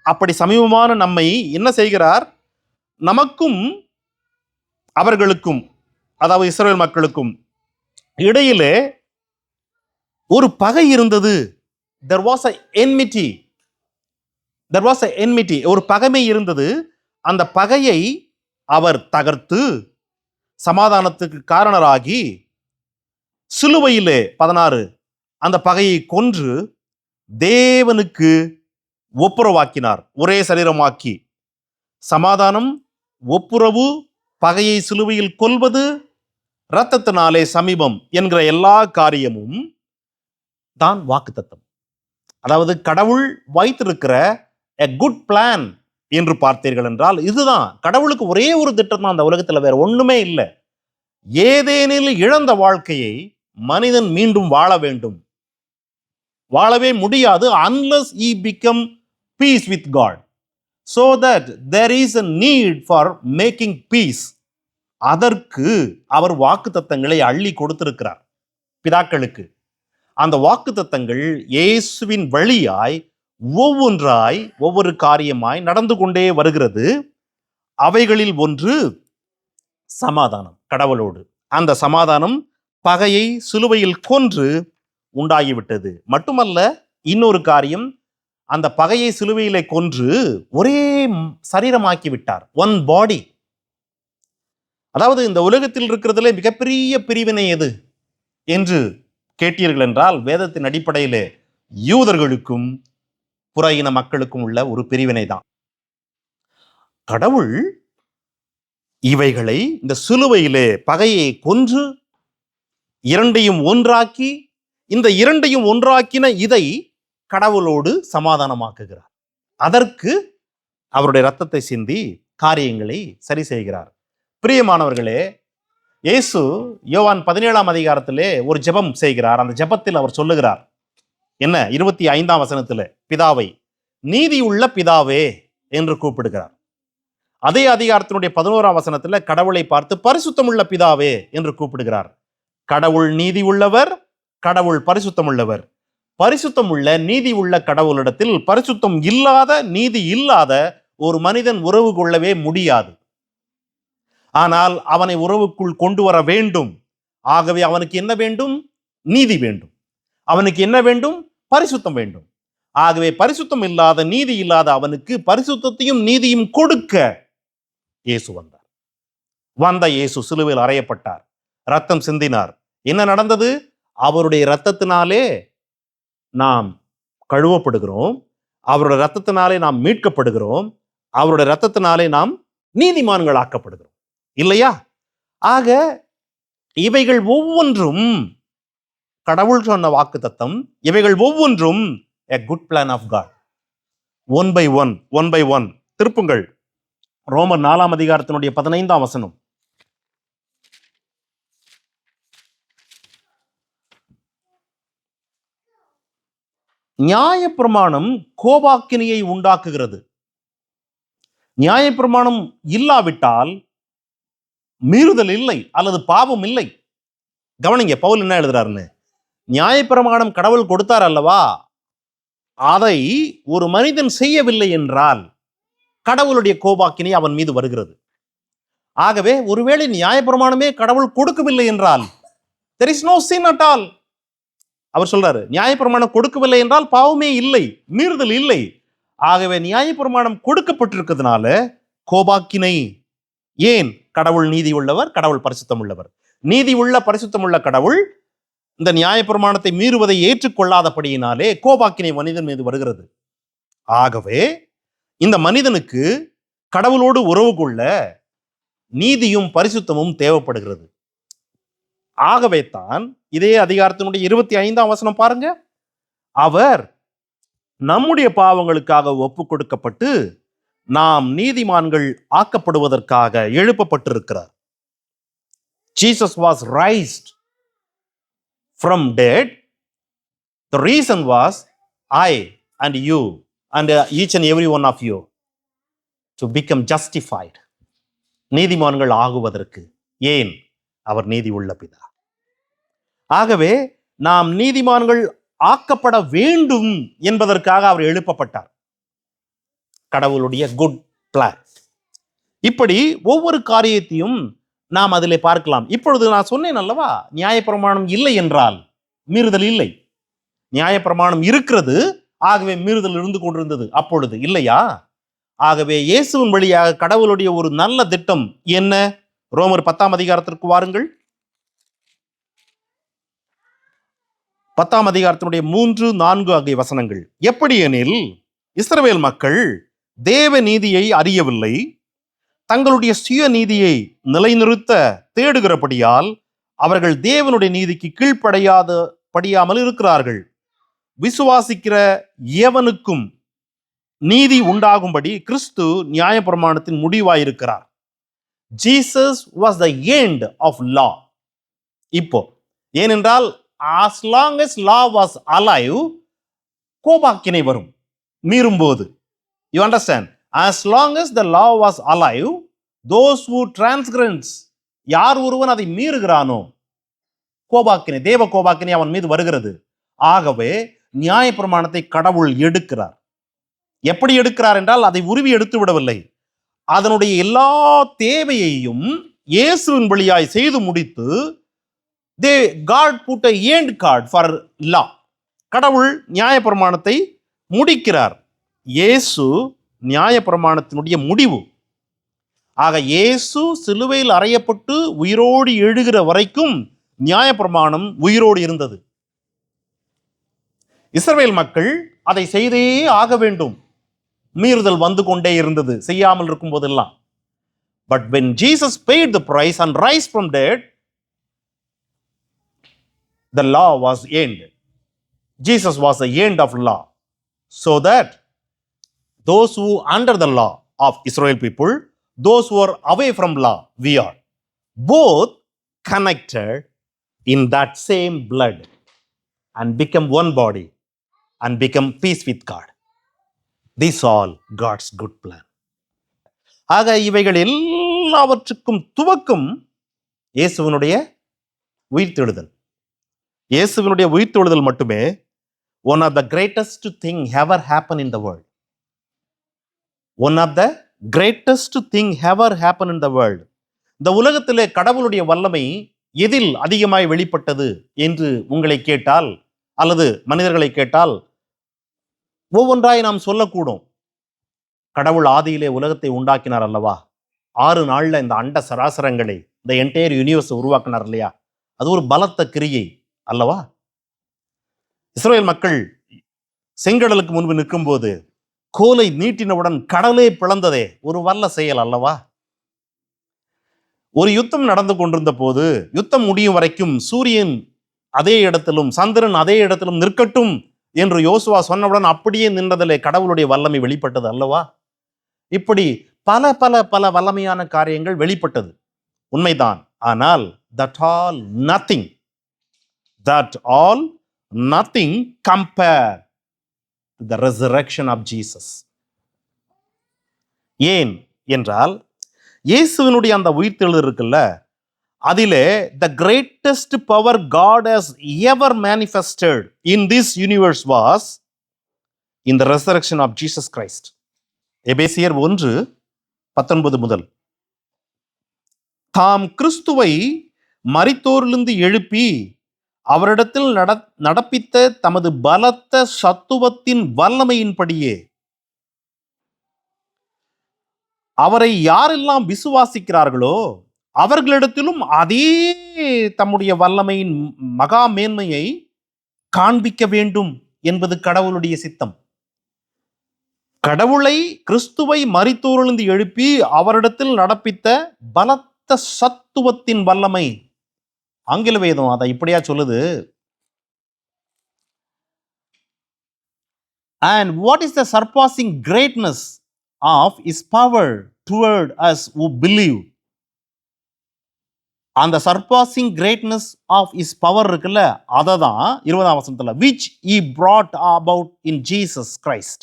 S1: அப்படி சமீபமான நம்மை என்ன செய்கிறார்? நமக்கும் அவர்களுக்கும், அதாவது இஸ்ரவேல் மக்களுக்கும் இடையிலே ஒரு பகை இருந்தது there was a enmity. There was a enmity. ஒரு பகைமை இருந்தது. அந்த பகையை அவர் தகர்த்து சமாதானத்துக்கு காரணராகி சிலுவையிலே 16 அந்த பகையை கொன்று தேவனுக்கு ஒப்புரவாக்கினார். ஒரே சரீரமாக்கி சமாதானம், ஒப்புரவு, பகையை சிலுவையில் கொல்வது, இரத்தத்தினாலே சமீபம் என்கிற எல்லா காரியமும் தான் வாக்குத்தத்தம். அதாவது கடவுள் வைத்திருக்கிற a good plan என்று பார்த்தீர்கள் என்றால் இதுதான். கடவுளுக்கு ஒரே ஒரு திட்டம் தான் அந்த உலகத்தில், வேற ஒண்ணுமே இல்லை. ஏதேனில் இழந்த வாழ்க்கையை மனிதன் மீண்டும் வாழ வேண்டும். வாழவே முடியாது unless he become peace with God, so that there is a need for making peace. அதற்கு அவர் வாக்குத்தத்தங்களை அள்ளி கொடுத்திருக்கிறார் பிதாக்களுக்கு. அந்த வாக்குத்தத்தங்கள் இயேசுவின் வழியாய் ஒவ்வொன்றாய் ஒவ்வொரு காரியமாய் நடந்து கொண்டே வருகிறது. அவைகளில் ஒன்று சமாதானம் கடவுளோடு. அந்த சமாதானம் பகையை சிலுவையில் கொன்று உண்டாகிவிட்டது. மட்டுமல்ல, இன்னொரு காரியம், அந்த பகையை சிலுவையிலே கொன்று ஒரே சரீரமாக்கி விட்டார். ஒன் பாடி. அதாவது இந்த உலகத்தில் இருக்கிறதுல மிகப்பெரிய பிரிவினை எது என்று கேட்டீர்கள் என்றால், வேதத்தின் அடிப்படையிலே யூதர்களுக்கும் புற இன மக்களுக்கும் உள்ள ஒரு பிரிவினை தான். கடவுள் இவைகளை இந்த சிலுவையிலே பகையை கொன்று இரண்டையும் ஒன்றாக்கி, இந்த இரண்டையும் ஒன்றாக்கின இதை கடவுளோடு சமாதானமாக்குகிறார். அதற்கு அவருடைய இரத்தத்தை சிந்தி காரியங்களை சரி செய்கிறார். பிரியமானவர்களே, இயேசு யோவான் 17ஆம் அதிகாரத்திலே ஒரு ஜெபம் செய்கிறார். அந்த ஜெபத்தில் அவர் சொல்லுகிறார் என்ன? 25ஆம் வசனத்தில் பிதாவை நீதி உள்ள பிதாவே என்று கூப்பிடுகிறார். அதே அதிகாரத்தினுடைய 11ஆம் வசனத்தில் கடவுளை பார்த்து பரிசுத்தமுள்ள பிதாவே என்று கூப்பிடுகிறார். கடவுள் நீதி உள்ளவர், கடவுள் பரிசுத்தம் உள்ளவர். பரிசுத்தம் உள்ள நீதி உள்ள கடவுளிடத்தில் பரிசுத்தம் இல்லாத நீதி இல்லாத ஒரு மனிதன் உறவு கொள்ளவே முடியாது. ஆனால் அவனை உறவுக்குள் கொண்டு வர வேண்டும். ஆகவே அவனுக்கு என்ன வேண்டும்? நீதி வேண்டும். அவனுக்கு என்ன வேண்டும்? பரிசுத்தம் வேண்டும். ஆகவே பரிசுத்தம் இல்லாத நீதி இல்லாத அவனுக்கு பரிசுத்தத்தையும் நீதியும் கொடுக்க இயேசு வந்தார். வந்த இயேசு சிலுவையில் அறையப்பட்டார், ரத்தம் சிந்தினார். என்ன நடந்தது? அவருடைய இரத்தத்தினாலே நாம் கழுவப்படுகிறோம், அவருடைய இரத்தத்தினாலே நாம் மீட்கப்படுகிறோம், அவருடைய இரத்தத்தினாலே நாம் நீதிமான்கள் ஆக்கப்படுகிறோம், இல்லையா? ஆக இவைகள் ஒவ்வொன்றும் கடவுள் சொன்ன வாக்கு தத்தம். இவைகள் ஒவ்வொன்றும் a good plan of God. One by one திருப்புங்கள். ரோமர் 4ஆம் அதிகாரத்தினுடைய 15ஆம் வசனம். நியாயப்பிரமாணம் கோபாக்கினியை உண்டாக்குகிறது. நியாயப்பிரமாணம் இல்லாவிட்டால் மீறுதல் இல்லை அல்லது பாவம் இல்லை. கவனிங்க, பவுல் என்ன எழுதுறாருன்னு. நியாயப்பிரமாணம் கடவுள் கொடுத்தார் அல்லவா, அதை ஒரு மனிதன் செய்யவில்லை என்றால் கடவுளுடைய கோபாக்கினை அவன் மீது வருகிறது. ஆகவே ஒருவேளை நியாயப்பிரமாணமே கடவுள் கொடுக்கவில்லை என்றால் there is no sin at all. அவர் சொல்றாரு, நியாயப்பிரமாணம் கொடுக்கவில்லை என்றால் பாவமே இல்லை, மீறுதல் இல்லை. ஆகவே நியாயப்பிரமாணம் கொடுக்கப்பட்டிருக்கிறதுனால கோபாக்கினை. ஏன்? கடவுள் நீதி உள்ளவர், கடவுள் பரிசுத்தம் உள்ளவர். நீதி உள்ள பரிசுத்தம் உள்ள கடவுள் இந்த நியாயப்பிரமாணத்தை மீறுவதை ஏற்றுக்கொள்ளாதபடியினாலே கோபாக்கினை மனிதன் மீது வருகிறது. ஆகவே இந்த மனிதனுக்கு கடவுளோடு உறவு கொள்ள நீதியும் பரிசுத்தமும் தேவைப்படுகிறது. ஆகவே தான் இதே அதிகாரத்தினுடைய 25ஆம் வசனம் பாருங்க. அவர் நம்முடைய பாவங்களுக்காக ஒப்பு கொடுக்கப்பட்டு நாம் நீதிமான்கள் ஆக்கப்படுவதற்காக எழுப்பப்பட்டிருக்கிறார். Jesus was raised from dead. The reason was I and you and each and every one of you to become justified. நீதிமான்கள் ஆகுவதற்கு. ஏன்? அவர் நீதி உள்ள பிதா. ஆகவே நாம் நீதிமான்கள் ஆக்கப்பட வேண்டும் என்பதற்காக அவர் எழுப்பப்பட்டார். கடவுளுடைய குட் பிளான். இப்படி ஒவ்வொரு காரியத்தையும் நாம் அதிலே பார்க்கலாம். இப்பொழுது நான் சொன்னேன் அல்லவா, நியாயப்பிரமாணம் இல்லை என்றால் மீறுதல் இல்லை. நியாயப்பிரமாணம் இருக்கிறது, ஆகவே மீறுதல் இருந்து கொண்டிருந்தது அப்பொழுது இல்லையா? ஆகவே இயேசுவின் வழியாக கடவுளுடைய ஒரு நல்ல திட்டம் என்ன? ரோமர் 10ஆம் அதிகாரத்திற்கு வாருங்கள். 10ஆம் அதிகாரத்தினுடைய 3, 4 ஆகிய வசனங்கள். எப்படி எனில், இஸ்ரவேல் மக்கள் தேவ நீதியை அறியவில்லை, தங்களுடைய சுய நீதியை நிலைநிறுத்த தேடுகிறபடியால் அவர்கள் தேவனுடைய நீதிக்கு படியாமல் இருக்கிறார்கள். விசுவாசிக்கிற எவனுக்கும் நீதி உண்டாகும்படி கிறிஸ்து நியாயப்பிரமாணத்தின் முடிவாயிருக்கிறார். Jesus was the end of law. இப்போ ஏனென்றால் as long as law was alive, கோபாக்கினை வரும் மீறும்போது. You understand? As long as the law was alive, those who transgress, யார் ஒருவன் அதை மீறுகிறானோ, கோபாக்கினை, தேவ கோபாக்கினை அவன் மீது வருகிறது. ஆகவே நியாயப்பிரமாணத்தை கடவுள் எடுக்கிறார். எப்படி எடுக்கிறார் என்றால், அதை உருவி எடுத்து விடவில்லை, அதனுடைய எல்லா தேவையையும் இயேசுவின் வழியாய் செய்து முடித்து, God put a end card for law. கடவுள் நியாயப்பிரமாணத்தை முடிக்கிறார். இயேசு நியாயப்பிரமாணத்தினுடைய முடிவு. ஆக இயேசு சிலுவையில் அறையப்பட்டு உயிரோடு எழுகிற வரைக்கும் நியாயப்பிரமாணம் உயிரோடு இருந்தது. இஸ்ரவேல் மக்கள் அதை செய்தே ஆக வேண்டும். மீறுதல் வந்து கொண்டே இருந்தது செய்யாமல் இருக்கும் போதெல்லாம். But when Jesus paid the price and rise from dead, the law was ended. Jesus was the end of law, so that those who under the law of Israel people, those who are away from law, we are both connected in that same blood and become one body and become peace with God. This all God's good plan. ஆக இவைகள் எல்லாவற்றுக்கும் துவக்கம் இயேசுவினுடைய உயிர்த்தெழுதல். இயேசுவினுடைய உயிர்த்தெழுதல் மட்டுமே one of the greatest thing ever happen in the world. One of the greatest thing ever happen in the world. இந்த உலகத்திலே கடவுளுடைய வல்லமை எதில் அதிகமாய் வெளிப்பட்டது என்று உங்களை கேட்டால், அல்லது மனிதர்களை கேட்டால், ஒவ்வொன்றாய் நாம் சொல்லக்கூடும். கடவுள் ஆதியிலே உலகத்தை உண்டாக்கினார் அல்லவா, 6 நாள்ல இந்த அண்ட சராசரங்களை, இந்த என்டையர் யூனிவர்ஸ் உருவாக்கினார் இல்லையா, அது ஒரு பலத்த கிரியை அல்லவா. இஸ்ரவேல் மக்கள் செங்கடலுக்கு முன்பு நிற்கும் போது கோலை நீட்டினவுடன் கடலே பிளந்ததே ஒரு வல்ல செயல் அல்லவா. ஒரு யுத்தம் நடந்து கொண்டிருந்த போது, யுத்தம் முடியும் வரைக்கும் சூரியன் அதே இடத்திலும் சந்திரன் அதே இடத்திலும் நிற்கட்டும் என்று யோசுவா சொன்னவுடன் அப்படியே நின்றதிலே கடவுளுடைய வல்லமை வெளிப்பட்டது அல்லவா. இப்படி பல பல பல வல்லமையான காரியங்கள் வெளிப்பட்டது, உண்மைதான். ஆனால் that all nothing compared to the resurrection of Jesus. ஏன் என்றால், இயேசுவினுடைய அந்த உயிர்த்தெழுதல் இருக்குல்ல, அதிலே the greatest power God has ever manifested in this universe was in the resurrection of Jesus Christ. எபேசியர் 1:19 முதல், தாம் கிறிஸ்துவை மரித்தோரிலிருந்து எழுப்பி அவரிடத்தில் நடப்பித்த தமது பலத்த சத்துவத்தின் வல்லமையின்படியே அவரை யாரெல்லாம் விசுவாசிக்கிறார்களோ அவர்களிடத்திலும் அதே தம்முடைய வல்லமையின் மகா மேன்மையை காண்பிக்க வேண்டும் என்பது கடவுளுடைய சித்தம். கடவுளை, கிறிஸ்துவை மரித்தோரிலிருந்து எழுப்பி அவரிடத்தில் நடப்பித்த பலத்த சத்துவத்தின் வல்லமை. ஆங்கில வேதம் அதை இப்படியா சொல்லுது. And what is the surpassing greatness of his power toward us who believe? அந்த surpassing greatness of his power இருக்குல்ல, அததான் 20ஆம் வசனத்துல, which he brought about in Jesus Christ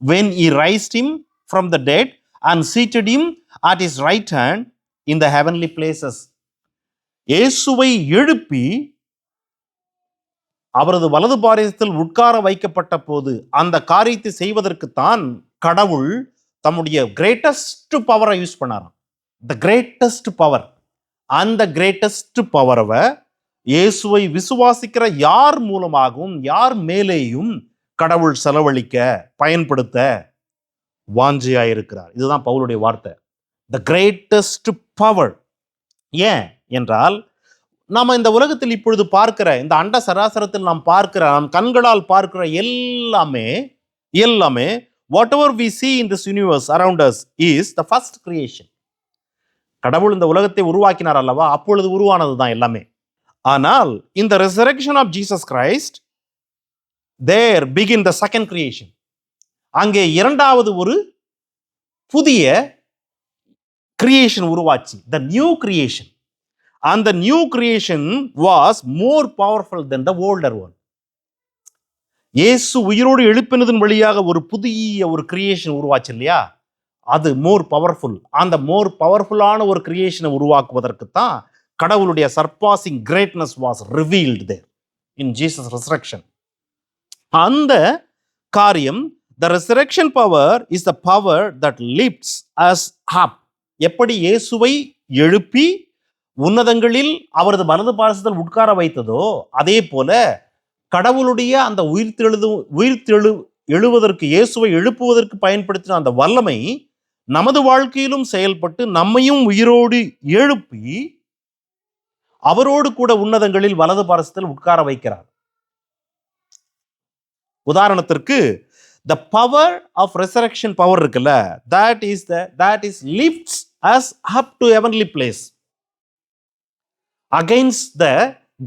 S1: when he raised him from the dead and seated him at his right hand in the heavenly places. இயேசுவை எழுப்பி அவரது வலது பாரிசத்தில் உட்கார வைக்கப்பட்ட போது அந்த காரியத்தை செய்வதற்குத்தான் கடவுள் தம்முடைய கிரேட்டஸ்ட் பவரை யூஸ் பண்ணாராம். The greatest power. அந்த கிரேட்டஸ்ட் பவரை இயேசுவை விசுவாசிக்கிற யார் மூலமாகவும் யார் மேலேயும் கடவுள் செலவழிக்க பயன்படுத்த வாஞ்சியாயிருக்கிறார். இதுதான் பவுலுடைய வார்த்தை. த கிரேட்டஸ்ட் பவர். ஏன் என்றால், நாம இந்த உலகத்தில் இப்பொழுது பார்க்கிற, இந்த அண்ட சராசரத்தில் நாம் பார்க்கிற, நம் கண்களால் பார்க்கிற எல்லாமே whatever we see in this universe around us is the first creation. கடவுள் இந்த உலகத்தை உருவாக்கினார் அல்லவா, அப்பொழுது உருவானது தான் எல்லாமே. ஆனால் இந்த resurrection of Jesus Christ, there begin the second creation. அங்கே இரண்டாவது ஒரு புதிய கிரியேஷன் உருவாச்சு, the new creation. And the new creation was more powerful than the older one. இயேசு உயிரோடு எழுப்பினதன் வழியாக ஒரு புதிய ஒரு கிரியேஷன் உருவாச்சு இல்லையா, அது மோர் பவர்ஃபுல். அந்த மோர் பவர்ஃபுல்லான ஒரு கிரியேஷனை உருவாக்குவதற்கு தான் கடவுளுடைய surpassing greatness was revealed there in Jesus resurrection. அந்த காரியம், the resurrection power is the power that lifts us up. எப்படி இயேசுவை எழுப்பி உன்னதங்களில் அவரது வலது பாரசத்தில் உட்கார வைத்ததோ, அதே போல கடவுளுடைய அந்த எழுவதற்கு, இயேசுவை எழுப்புவதற்கு பயன்படுத்தின அந்த வல்லமை நமது வாழ்க்கையிலும் செயல்பட்டு நம்மையும் உயிரோடு எழுப்பி அவரோடு கூட உன்னதங்களில் வலது பாரசத்தில் உட்கார வைக்கிறார். உதாரணத்திற்கு, the power of resurrection power இருக்குல்ல, that is lifts us up to heavenly place against the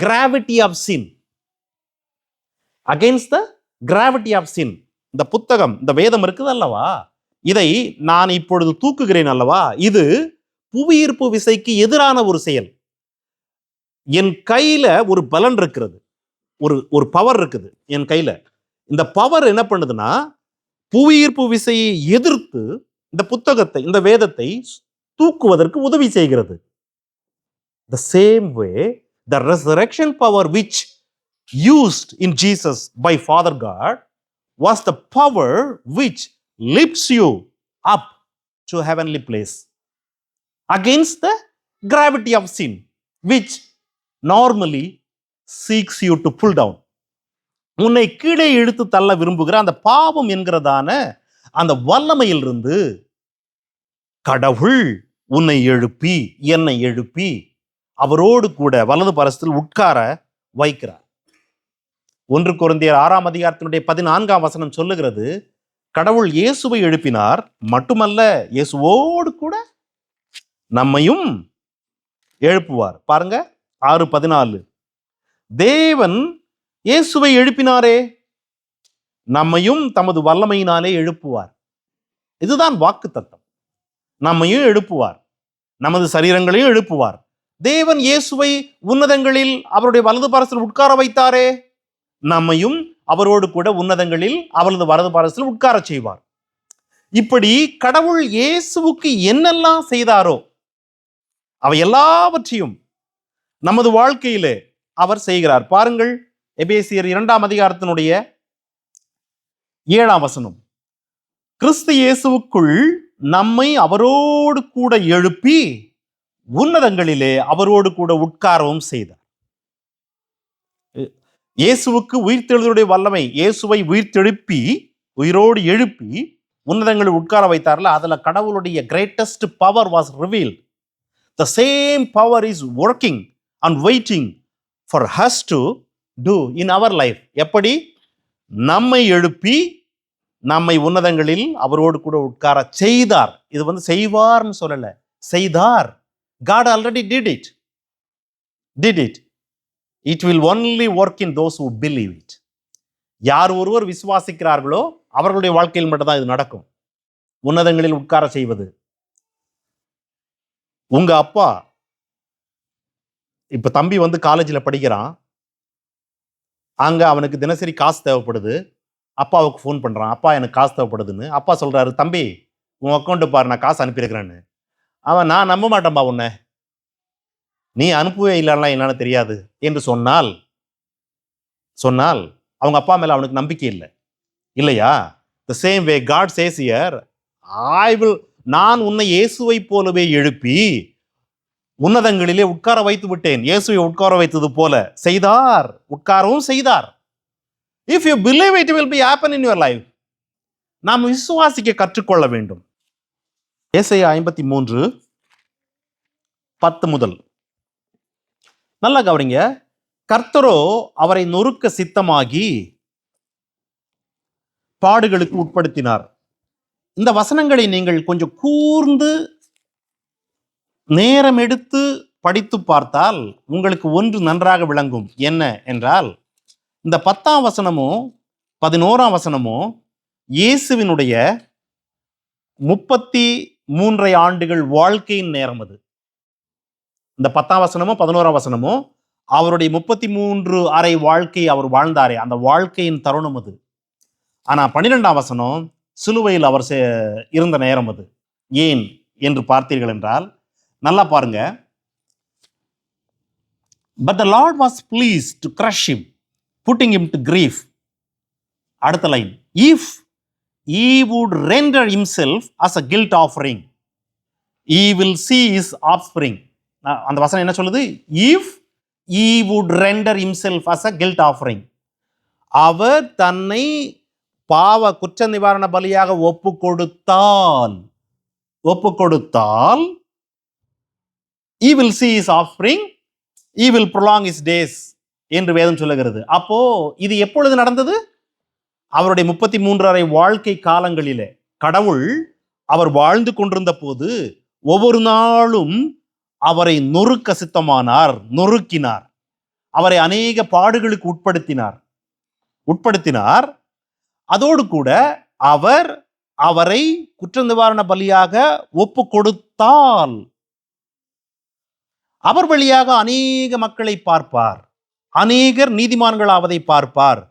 S1: gravity of sin. Against the gravity of sin. இந்த புத்தகம், இந்த வேதம் இருக்குது அல்லவா, இதை நான் இப்பொழுது தூக்குகிறேன் அல்லவா, இது புவியீர்ப்பு விசைக்கு எதிரான ஒரு செயல். என் கையில ஒரு பலன் இருக்கிறது, ஒரு பவர் இருக்குது என் கையில. இந்த பவர் என்ன பண்ணுதுன்னா, புவியீர்ப்பு விசையை எதிர்த்து இந்த புத்தகத்தை, இந்த வேதத்தை தூக்குவதற்கு உதவி செய்கிறது. The same way, the resurrection power which used in Jesus by Father God was the power which lifts you up to heavenly place against the gravity of sin, which normally seeks you to pull down. உன்னை கீழே இழுத்து தள்ள விரும்புகிற அந்த பாவம் என்கிறதான அந்த வல்லமையிலிருந்து கடவுள் உன்னை எழுப்பி, என்னை எழுப்பி அவரோடு கூட வலது பாரசத்தில் உட்கார வைக்கிறார். 1 கொரிந்தியர் 6ஆம் அதிகாரத்தினுடைய 14ஆம் வசனம் சொல்லுகிறது, கடவுள் இயேசுவை எழுப்பினார், மட்டுமல்ல இயேசுவோடு கூட நம்மையும் எழுப்புவார். பாருங்க 6:14, தேவன் இயேசுவை எழுப்பினாரே, நம்மையும் தமது வல்லமையினாலே எழுப்புவார். இதுதான் வாக்கு தத்தம். நம்மையும் எழுப்புவார், நமது சரீரங்களையும் எழுப்புவார். தேவன் இயேசுவை உன்னதங்களில் அவருடைய வலது பாரசத்தில் உட்கார வைத்தாரே, நம்மையும் அவரோடு கூட உன்னதங்களில் அவரது வலது பாரசத்தில் உட்கார செய்வார். இப்படி கடவுள் இயேசுவுக்கு என்னெல்லாம் செய்தாரோ அவை எல்லாவற்றையும் நமது வாழ்க்கையிலே அவர் செய்கிறார். பாருங்கள், எபேசியர் 2ஆம் அதிகாரத்தினுடைய 7ஆம் வசனம், கிறிஸ்து இயேசுவுக்குள் நம்மை அவரோடு கூட எழுப்பி உன்னதங்களிலே அவரோடு கூட உட்காரவும் செய்தார். இயேசுவுக்கு உயிர்த்தெழுதலுடைய வல்லமை, இயேசுவை உயிர்த்தெழுப்பி உயிரோடு எழுப்பி உன்னதங்களில் உட்கார வைத்தார்ல, அதுல கடவுளுடைய greatest power was revealed. The same power is working and waiting for us to do in our life. எப்படி? நம்மை எழுப்பி நம்மை உன்னதங்களில் அவரோடு கூட உட்கார செய்தார். இது செய்வார்னு சொல்லல, செய்தார். God already did it. It will only work in those who believe it. யார் ஒருவர் விசுவாசிக்கிறார்களோ அவர்களுடைய வாழ்க்கையில் மட்டும்தான் இது நடக்கும், உன்னதங்களில் உட்கார செய்வது. உங்க அப்பா, இப்ப தம்பி காலேஜில் படிக்கிறான், அங்க அவனுக்கு தினசரி காசு தேவைப்படுது. அப்பாவுக்கு ஃபோன் பண்றான், அப்பா எனக்கு காசு தேவைப்படுதுன்னு. அப்பா சொல்றாரு, தம்பி உன் அக்கௌண்ட் பாரு, நான் காசு அனுப்பியிருக்கிறேன்னு. அவன், நான் நம்ப மாட்டேன்பா உன்னை, நீ அனுப்பவே இல்லைன்னா என்னன்னு தெரியாது என்று சொன்னால் அவங்க அப்பா மேல அவனுக்கு நம்பிக்கை இல்லை இல்லையா? The same way God says here, நான் உன்னை இயேசுவை போலவே எழுப்பி உன்னதங்களிலே உட்கார வைத்து விட்டேன். இயேசுவை உட்கார வைத்தது போல செய்தார், உட்காரவும் செய்தார். If you believe it will be happen in your life. நாம் விசுவாசிக்க கற்றுக்கொள்ள வேண்டும். ஏசாயா 53:10 முதல் நல்லா கவனிங்க. கர்த்தரோ அவரை நொறுக்க சித்தமாகி பாடுகளுக்கு உட்படுத்தினார். இந்த வசனங்களை நீங்கள் கொஞ்சம் கூர்ந்து நேரம் எடுத்து படித்து பார்த்தால் உங்களுக்கு ஒன்று நன்றாக விளங்கும். என்ன என்றால், இந்த 10ஆம் வசனமும் 11ஆம் வசனமும் இயேசுவினுடைய 33 ஆண்டுகள் வாழ்க்கையின் நேரம். அது இந்த 10ஆம் வசனமும் 11ஆம் வசனமும் அவருடைய 33 அரை வாழ்க்கை அவர் வாழ்ந்தாரே அந்த வாழ்க்கையின் தருணம் அது. ஆனா 12ஆம் வசனம் சிலுவையில் அவர் இருந்த நேரம் அது. ஏன் என்று பார்த்தீர்கள் என்றால், நல்லா பாருங்க. But the Lord was pleased to crush him, putting him to grief. அடுத்த line, if he would render himself as a guilt offering, he will see his offspring. அந்த வசனம் என்ன சொல்லுது? if he would render himself as a guilt offering. அவர் தன்னை பாவ குற்ற நிவாரண பலியாக ஒப்பு கொடுத்தால் he will see his offspring, he will prolong his days என்று வேதம் சொல்லுகிறது. அப்போ இது எப்பொழுது நடந்தது? அவருடைய 33 அரை வாழ்க்கை காலங்களிலே கடவுள் அவர் வாழ்ந்து கொண்டிருந்த போது ஒவ்வொரு நாளும் அவரை நொறுக்க சித்தமானார், நொறுக்கினார். அவரை அநேக பாடுகளுக்கு உட்படுத்தினார். அதோடு கூட அவரை குற்ற நிவாரண பலியாக ஒப்பு கொடுத்தால் அவர் வழியாக அநேக மக்களை பார்ப்பார், அநேகர் நீதிமான்களாவதை பார்ப்பார்,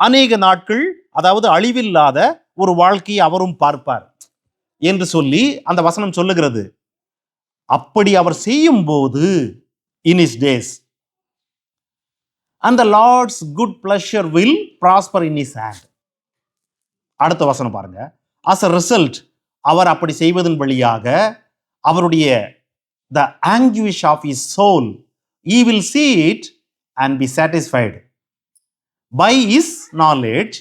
S1: அநேக நாட்கள், அதாவது அழிவில்லாத ஒரு வாழ்க்கையை அவரும் பார்ப்பார் என்று சொல்லி அந்த வசனம் சொல்லுகிறது. அப்படி அவர் செய்யும் போது in his days and the Lord's good pleasure will prosper in his hand. அடுத்த வசனம் பாருங்க. as a result, அவர் அப்படி செய்வதன் வழியாக அவருடைய the anguish of his soul, he will see it and be satisfied. By his knowledge,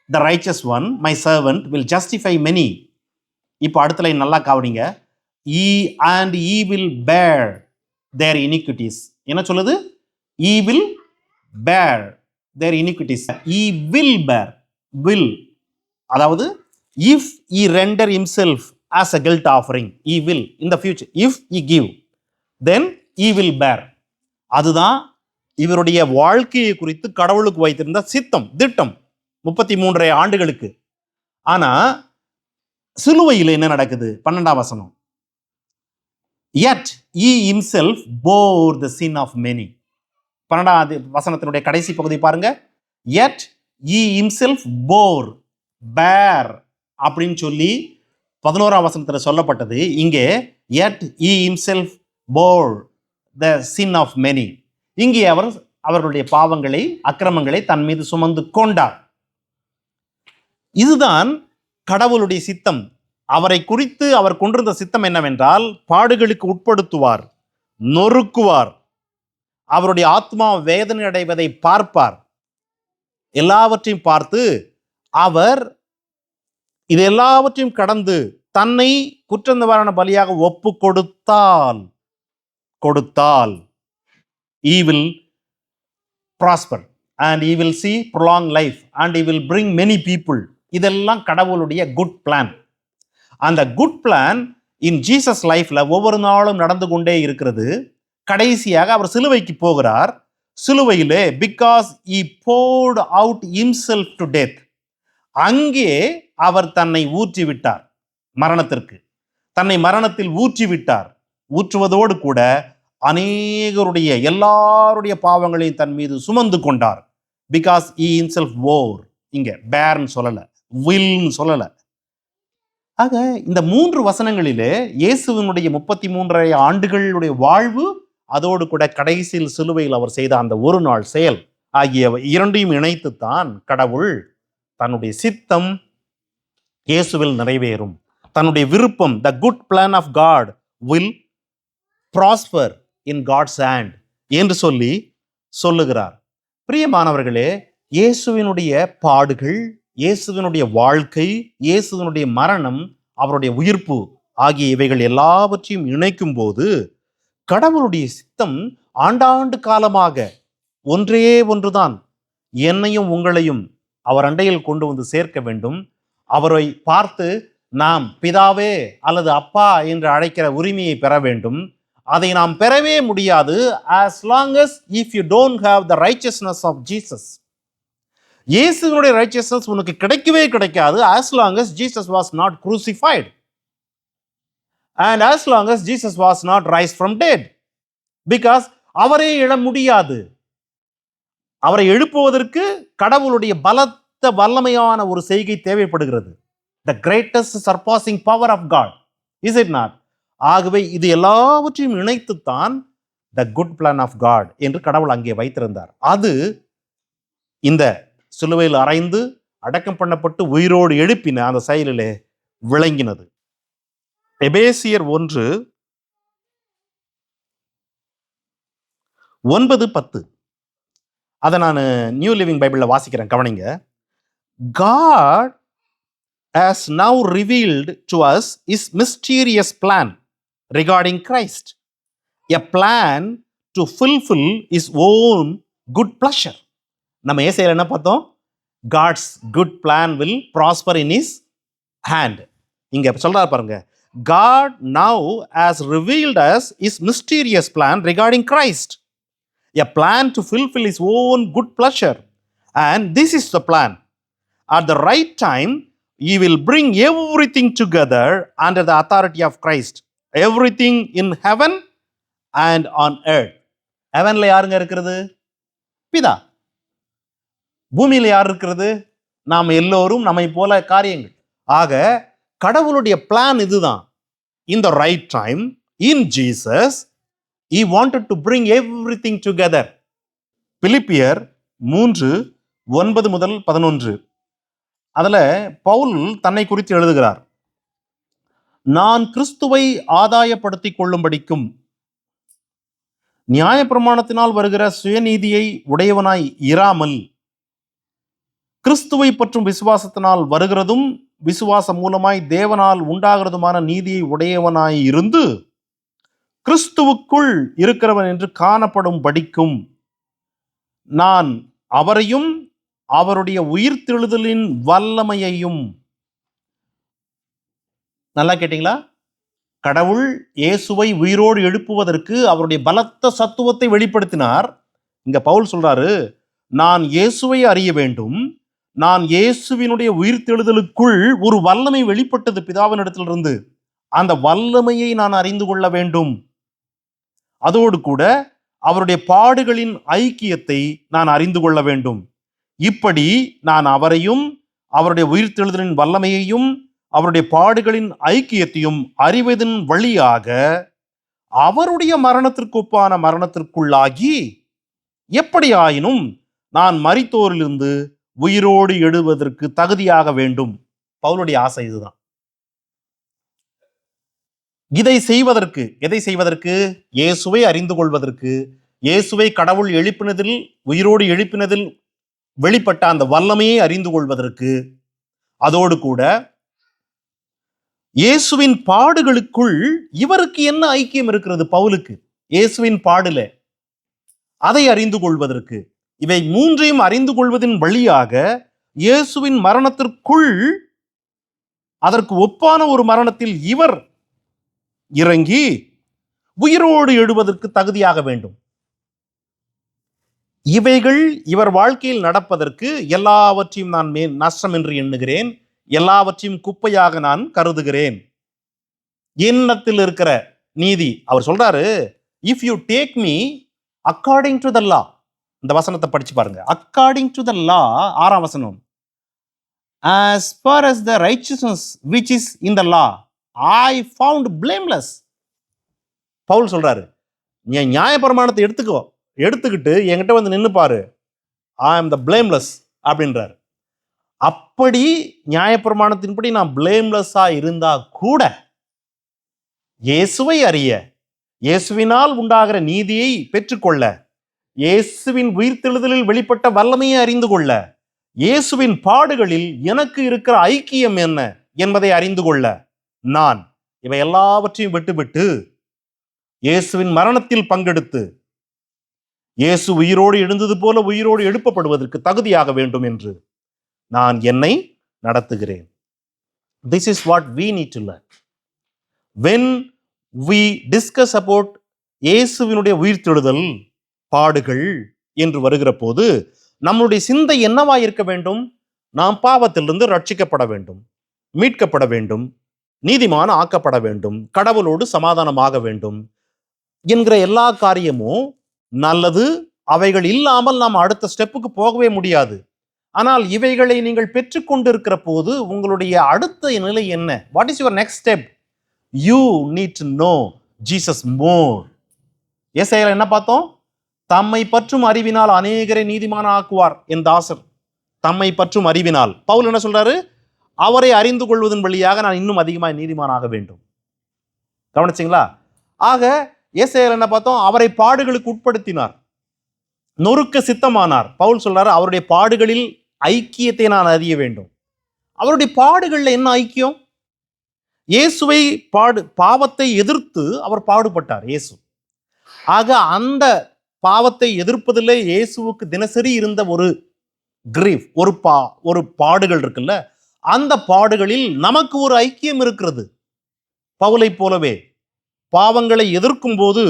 S1: the righteous one, my servant, will justify many. இப்போ அடுத்த லைன் நல்லா கவனிங்க. he will bear their iniquities. என்ன சொல்லுது? he will bear their iniquities. he will bear, அதாவது if he render himself as a guilt offering, he will in the future, if he give, then he will bear. அதுதான் இவருடைய வாழ்க்கையை குறித்து கடவுளுக்கு வைத்திருந்த திட்டம் 33 ஆண்டுகளுக்கு. ஆனா சிலுவையில் என்ன நடக்குது? 12ஆம் வசனம், yet he himself bore the sin of many. 12ஆம் வசனத்தினுடைய கடைசி பகுதி பாருங்க. yet he himself bore, bear அப்படின்னு சொல்லி 11ஆம் வசனத்தில் சொல்லப்பட்டது. இங்கே yet he himself bore the sin of many. இங்கே அவர்களுடைய பாவங்களை, அக்கிரமங்களை தன் மீது சுமந்து கொண்டார். இதுதான் கடவுளுடைய சித்தம். அவரை குறித்து அவர் கொண்டிருந்த சித்தம் என்னவென்றால், பாடுகளுக்கு உட்படுத்துவார், நொறுக்குவார், அவருடைய ஆத்மா வேதனை அடைவதை பார்ப்பார். எல்லாவற்றையும் பார்த்து அவர் இது எல்லாவற்றையும் கடந்து தன்னை குற்ற நிவாரண பலியாக ஒப்பு கொடுத்தால் he will prosper and he will see prolonged life and he will bring many people. இதெல்லாம் கடவுளுடைய குட் பிளான். அந்த குட் பிளான் இன் ஜீசஸ் லைஃப்ல ஒவ்வொரு நாளும் நடந்து கொண்டே இருக்கிறது. கடைசியாக அவர் சிலுவைக்கு போகிறார். சிலுவையிலே because he poured out himself to death, அங்கே அவர் தன்னை ஊற்றிவிட்டார் மரணத்திற்கு. தன்னை மரணத்தில் ஊற்றிவிட்டார். ஊற்றுவதோடு கூட அநேகருடைய எல்லாருடைய பாவங்களையும் தன் மீது சுமந்து கொண்டார். பிகாஸ் he himself bore, இங்க பேர்ன்னு சொல்லல, வில்னு சொல்லல. ஆக இந்த 3 வசனங்களிலே இயேசுவினுடைய 33 ஆண்டுகளுடைய வாழ்வு, அதோடு கூட கடைசியில் சிலுவையில் அவர் செய்த அந்த ஒரு நாள் செயல் ஆகிய இரண்டையும் இணைத்துத்தான் கடவுள் தன்னுடைய சித்தம் இயேசுவில் நிறைவேறும், தன்னுடைய விருப்பம், the good plan of God will prosper in God's hand என்று சொல்லுகிறார். பிரியமானவர்களே, இயேசுவினுடைய பாடுகள், இயேசுவினுடைய வாழ்க்கை, இயேசுவினுடைய மரணம், அவருடைய உயிர்ப்பு ஆகிய இவைகள் எல்லாவற்றையும் இணைக்கும் போது கடவுளுடைய சித்தம் ஆண்டாண்டு காலமாக ஒன்றே ஒன்றுதான், என்னையும் உங்களையும் அவர் அண்டையில் கொண்டு வந்து சேர்க்க வேண்டும். அவரை பார்த்து நாம் பிதாவே அல்லது அப்பா என்று அழைக்கிற உரிமையை பெற வேண்டும். அதை நாம் பெறவே முடியாது as long as if you don't have the righteousness of Jesus. இயேசுவினுடைய righteousness உனக்கு கிடைக்கவே கிடைக்காது as long as Jesus was not crucified and as long as Jesus was not raised from dead. Because அவரே எழ முடியாது. அவரை எழுப்புவதற்கு கடவுளுடைய பலத்த வல்லமையான ஒரு செய்கை தேவைப்படுகிறது. The greatest surpassing power of God, is it not? ஆகவே இது எல்லாவற்றையும் இணைத்துத்தான் the good plan of God என்று கடவுள் அங்கே வைத்திருந்தார். அது இந்த சிலுவையில் அறைந்து அடக்கம் பண்ணப்பட்டு உயிரோடு எழுப்பின அந்த செயலிலே விளங்கினது. எபேசியர் 1:9-10 அதை நான் நியூ லிவிங் பைபிளில் வாசிக்கிறேன், கவனிங்க. God has now revealed to us his mysterious plan regarding Christ, a plan to fulfill his own good pleasure. நம்ம ஏசாயால என்ன பார்த்தோம்? God's good plan will prosper in his hand. இங்க சொல்றாரு பாருங்க, God now has revealed us his mysterious plan regarding Christ, a plan to fulfill his own good pleasure. And this is the plan. At the right time, he will bring everything together under the authority of Christ. Everything in heaven and on earth. Heavenல யாருங்க இருக்கிறது? பிதா. பூமியில யார் இருக்கிறது? நாம் எல்லோரும் நம்மை போல காரியங்கள். ஆக கடவுளுடைய பிளான் இதுதான். In the right time, in Jesus, he wanted to bring everything together. பிலிப்பியர் 3:9-11. அதுல பவுல் தன்னை குறித்து எழுதுகிறார். நான் கிறிஸ்துவை ஆதாயப்படுத்திக் கொள்ளும்படிக்கும் நியாயப்பிரமாணத்தினால் வருகிற சுயநீதியை உடையவனாய் இராமல் கிறிஸ்துவை பற்றும் விசுவாசத்தினால் வருகிறதும் விசுவாசம் மூலமாய் தேவனால் உண்டாகிறதுமான நீதியை உடையவனாய் இருந்து கிறிஸ்துவுக்குள் இருக்கிறவன் என்று காணப்படும் படிக்கும் நான் அவரையும் அவருடைய உயிர்த்தெழுதலின் வல்லமையையும். நல்லா கேட்டீங்களா? கடவுள் இயேசுவை உயிரோடு எழுப்புவதற்கு அவருடைய பலத்த சத்துவத்தை வெளிப்படுத்தினார். இங்க பவுல் சொல்றாரு, நான் இயேசுவை அறிய வேண்டும், நான் இயேசுவினுடைய உயிர்த்தெழுதலுக்குள் ஒரு வல்லமை வெளிப்பட்டது பிதாவினிடத்திலிருந்து, அந்த வல்லமையை நான் அறிந்து கொள்ள வேண்டும். அதோடு கூட அவருடைய பாடுகளின் ஐக்கியத்தை நான் அறிந்து கொள்ள வேண்டும். இப்படி நான் அவரையும் அவருடைய உயிர்த்தெழுதலின் வல்லமையையும் அவருடைய பாடுகளின் ஐக்கியத்தையும் அறிவதன் வழியாக அவருடைய மரணத்திற்கு ஒப்பான மரணத்திற்குள்ளாகி எப்படி ஆயினும் நான் மரித்தோரிலிருந்து உயிரோடு எழுவதற்கு தகுதியாக வேண்டும். பவுலுடைய ஆசை இதுதான். இதை செய்வதற்கு, எதை செய்வதற்கு? இயேசுவை அறிந்து கொள்வதற்கு, இயேசுவை கடவுள் எழுப்பினதில், உயிரோடு எழுப்பினதில் வெளிப்பட்ட அந்த வல்லமையை அறிந்து கொள்வதற்கு, அதோடு கூட இயேசுவின் பாடுகளுக்குள் இவருக்கு என்ன ஐக்கியம் இருக்கிறது பவுலுக்கு இயேசுவின் பாடுல, அதை அறிந்து கொள்வதற்கு, இவை மூன்றையும் அறிந்து கொள்வதன் வழியாக இயேசுவின் மரணத்திற்குள் அதற்கு ஒப்பான ஒரு மரணத்தில் இவர் இறங்கி உயிரோடு எழுவதற்கு தகுதியாக வேண்டும். இவைகள் இவர் வாழ்க்கையில் நடப்பதற்கு எல்லாவற்றையும் நான் நஷ்டம் என்று எண்ணுகிறேன், எல்லாவற்றையும் குப்பையாக நான் கருதுகிறேன். என்னத்தில் இருக்கிற நீதி? அவர் சொல்றாரு, if you take me according to the law. இந்த வசனத்தை படிச்சு பாருங்க. அக்கார்டிங் டு த லா, 6ஆம் வசனம். as far as the righteousness which is in the law I found blameless. Pavul சொல்றாரு, நீ நியாயப்பிரமாணத்தை எடுத்துக்கிட்டு என்கிட்ட வந்து நின்னு பாரு, I am the blameless அப்படின்றார். அப்படி நியாயப்பிரமாணத்தின்படி நான் பிளேம்லெஸ்ஸா இருந்தா கூட இயேசுவை அறிய, இயேசுவினால் உண்டாகிற நீதியை பெற்றுக்கொள்ள, இயேசுவின் உயிர்த்தெழுதலில் வெளிப்பட்ட வல்லமையை அறிந்து கொள்ள, இயேசுவின் பாடுகளில் எனக்கு இருக்கிற ஐக்கியம் என்ன என்பதை அறிந்து கொள்ள, நான் இவை எல்லாவற்றையும் விட்டுவிட்டு இயேசுவின் மரணத்தில் பங்கெடுத்து இயேசு உயிரோடு எழுந்தது போல உயிரோடு எழுப்பப்படுவதற்கு தகுதியாக வேண்டும் என்று நான் என்னை நடத்துகிறேன். This is what we need to learn. When we discuss about இயேசுவினுடைய உயிர்த்தெழுதல், பாடுகள் என்று வருகிற போது நம்முடைய சிந்தை என்னவா இருக்க வேண்டும்? நாம் பாவத்திலிருந்து ரட்சிக்கப்பட வேண்டும், மீட்கப்பட வேண்டும், நீதிமான் ஆக்கப்பட வேண்டும், கடவுளோடு சமாதானமாக வேண்டும் என்கிற எல்லா காரியமும் நல்லது. அவைகள் இல்லாமல் நாம் அடுத்த ஸ்டெப்புக்கு போகவே முடியாது. ஆனால் இவைகளை நீங்கள் பெற்றுக்கொண்டிருக்கிற போது உங்களுடைய அடுத்த நிலை என்ன? What is your next step? You need to know Jesus more. ஏசாயால என்ன பார்த்தோம்? தம்மை பற்றும் அறிவினால் அநேகரை நீதிமான ஆக்குவார் என் தாசர். தம்மை பற்றும் அறிவினால். பவுல் என்ன சொல்றாரு? அவரை அறிந்து கொள்வதன் வழியாக நான் இன்னும் அதிகமாக நீதிமானாக வேண்டும். கவனிச்சிங்களா? ஆக ஏசாயால என்ன பார்த்தோம்? அவரை பாடுகளுக்கு உட்படுத்தினார், நொறுக்க சித்தமானார். பவுல் சொல்றாரு அவருடைய பாடுகளில் ஐக்கியத்தை நான் அறிய வேண்டும். அவருடைய பாடுகள்ல என்ன ஐக்கியம்? இயேசுவை பாவத்தை எதிர்த்து அவர் பாடுபட்டார் இயேசு. ஆக அந்த பாவத்தை எதிர்ப்பதிலே இயேசுவுக்கு தினசரி இருந்த ஒரு கிரீஃப், ஒரு பாடுகள் இருக்குல்ல, அந்த பாடுகளில் நமக்கு ஒரு ஐக்கியம் இருக்கிறது. பவுலை போலவே பாவங்களை எதிர்க்கும் போது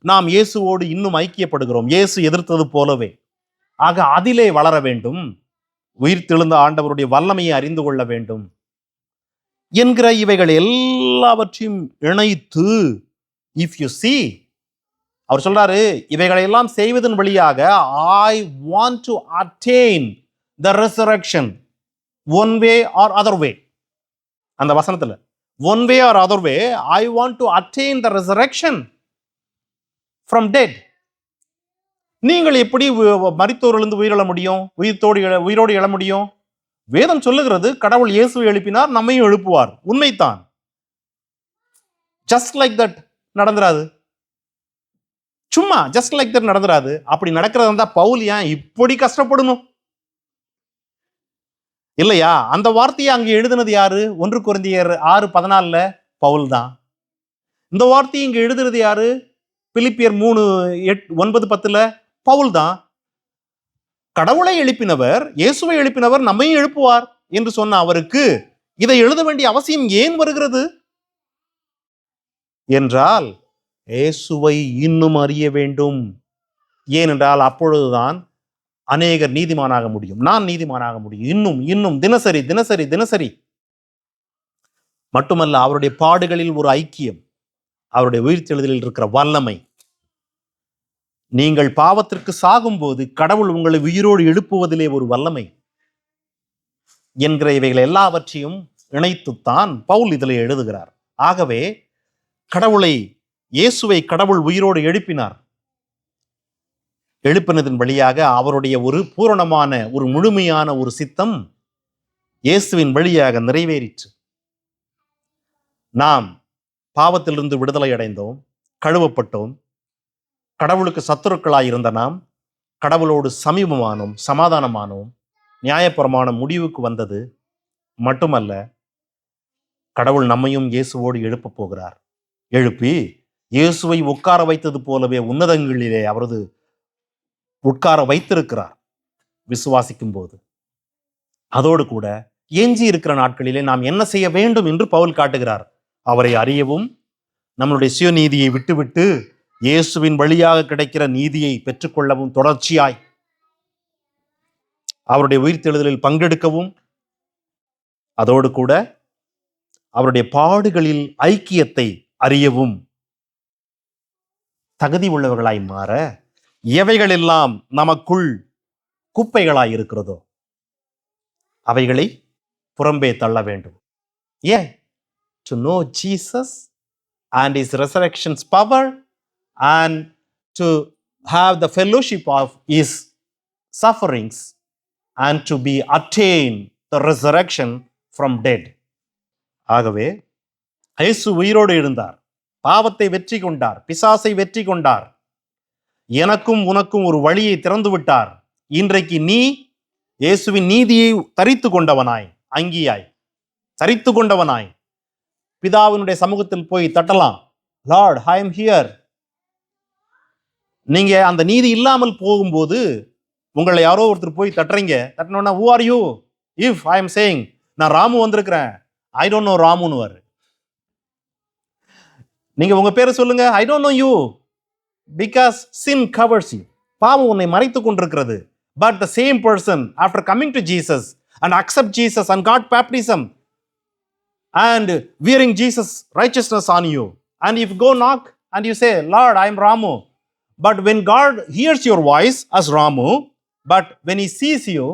S1: நாம் இயேசுவோடு இன்னும் ஐக்கியப்படுகிறோம், இயேசு எதிர்த்தது போலவே. ஆக அதிலே வளர வேண்டும், உயிர்த்தெழுந்த ஆண்டவருடைய வல்லமையை அறிந்து கொள்ள வேண்டும் என்கிற இவைகள் எல்லாவற்றையும் இணைத்து, இஃப் யூ see, அவர் சொல்றாரு இவைகளை எல்லாம் செய்வதன் வழியாக I want to attain the resurrection one way or other way. அந்த வசனத்துல one way or other way I want to attain the resurrection from dead. நீங்கள் எப்படி மரித்தோரிலிருந்து உயிரெழ முடியும்? உயிரோடு எழ முடியும்? வேதம் சொல்லுகிறது கடவுள் இயேசுவை எழுப்பினார், நம்மையும் எழுப்புவார். உண்மைத்தான். ஜஸ்ட் லைக் தட் நடந்துராது. சும்மா ஜஸ்ட் லைக் தட் நடந்துராது. அப்படி நடக்கிறதா இருந்தா பவுல் ஏன் இப்படி கஷ்டப்படணும்? இல்லையா? அந்த வார்த்தையை அங்கே எழுதுனது யாரு? 1 கொரிந்தியர் 6:14 பவுல் தான். இந்த வார்த்தையை இங்க எழுதுறது யாரு? பிலிப்பியர் 3:9-10 பவுல் தான். கடவுளை எழுப்பினவர், இயேசுவை எழுப்பினவர், நம்மையும் எழுப்புவார் என்று சொன்ன அவருக்கு இதை எழுத வேண்டிய அவசியம் ஏன் வருகிறது என்றால், இயேசுவை இன்னும் அறிய வேண்டும். ஏனென்றால் அப்பொழுதுதான் அநேகர் நீதிமானாக முடியும், நான் நீதிமானாக முடியும். இன்னும் இன்னும் தினசரி தினசரி தினசரி. மட்டுமல்ல, அவருடைய பாடுகளில் ஒரு ஐக்கியம், அவருடைய உயிர்த்தெழுதலில் இருக்கிற வல்லமை. நீங்கள் பாவத்திற்கு சாகும்போது கடவுள் உங்களை உயிரோடு எழுப்புவதிலே ஒரு வல்லமை என்கிற இவைகள் எல்லாவற்றையும் இணைத்துத்தான் பவுல் இதில் எழுதுகிறார். ஆகவே இயேசுவை கடவுள் உயிரோடு எழுப்பினார். எழுப்பினதன் வழியாக அவருடைய ஒரு பூரணமான, ஒரு முழுமையான ஒரு சித்தம் இயேசுவின் வழியாக நிறைவேறிற்று. நாம் பாவத்திலிருந்து விடுதலை அடைந்தோம், கழுவப்பட்டோம். கடவுளுக்கு சத்துருக்களாய் இருந்த நாம் கடவுளோடு சமீபமானோம், சமாதானமானோம். நியாயப்பிரமாணம் முடிவுக்கு வந்தது. மட்டுமல்ல, கடவுள் நம்மையும் இயேசுவோடு எழுப்ப போகிறார். எழுப்பி இயேசுவை உட்கார வைத்தது போலவே உன்னதங்களிலே அவரது உட்கார வைத்திருக்கிறார் விசுவாசிக்கும் போது. அதோடு கூட எஞ்சி இருக்கிற நாட்களிலே நாம் என்ன செய்ய வேண்டும் என்று பவுல் காட்டுகிறார். அவரை அறியவும், நம்மளுடைய சுயநீதியை விட்டுவிட்டு இயேசுவின் வழியாக கிடைக்கிற நீதியை பெற்றுக்கொள்ளவும், தொடர்ச்சியாய் அவருடைய உயிர்த்தெழுதலில் பங்கெடுக்கவும், அதோடு கூட அவருடைய பாடுகளில் ஐக்கியத்தை அறியவும் தகுதி உள்ளவர்களாய் மாற, எவைகள் எல்லாம் நமக்குள் குப்பைகளாய் இருக்கிறதோ அவைகளை புறம்பே தள்ள வேண்டும். ஏன்? To know Jesus and his resurrection's power and to have the fellowship of his sufferings and to be attain the resurrection from dead. ஆகவே இயேசு உயிரோடு எழுந்தார். பாவத்தை வெற்றி கொண்டார், பிசாசை வெற்றி கொண்டார். எனக்கும் உனக்கும் ஒரு வழியை திறந்து விட்டார். இன்றைக்கு நீ இயேசுவின் நீதியை தரித்து கொண்டவனாய், அங்கியாய் தரித்து கொண்டவனாய் பிதாவினுடைய சமூகத்தில் போய் தட்டலாம். Lord, I am here. நீங்க அந்த நீதி இல்லாமல் போகும்போது உங்களை யாரோ ஒருத்தர் போய் தட்டுறீங்க. தட்டினோன்னா, who are you? If I am saying நான் ராமு வந்திருக்கிறேன், ஐ டோன்ட் நோ ராமுன்னு. நீங்க உங்க பேரை சொல்லுங்க, I don't know you, because sin covers you. பாவம் உன்னை மறைத்துக் கொண்டிருக்கிறது. But the same person, after coming to Jesus and accept Jesus and got baptism and wearing Jesus' righteousness on you, and if you go knock and you say, Lord, I am Ramu, but when God hears your voice as Ramu, but when he sees you,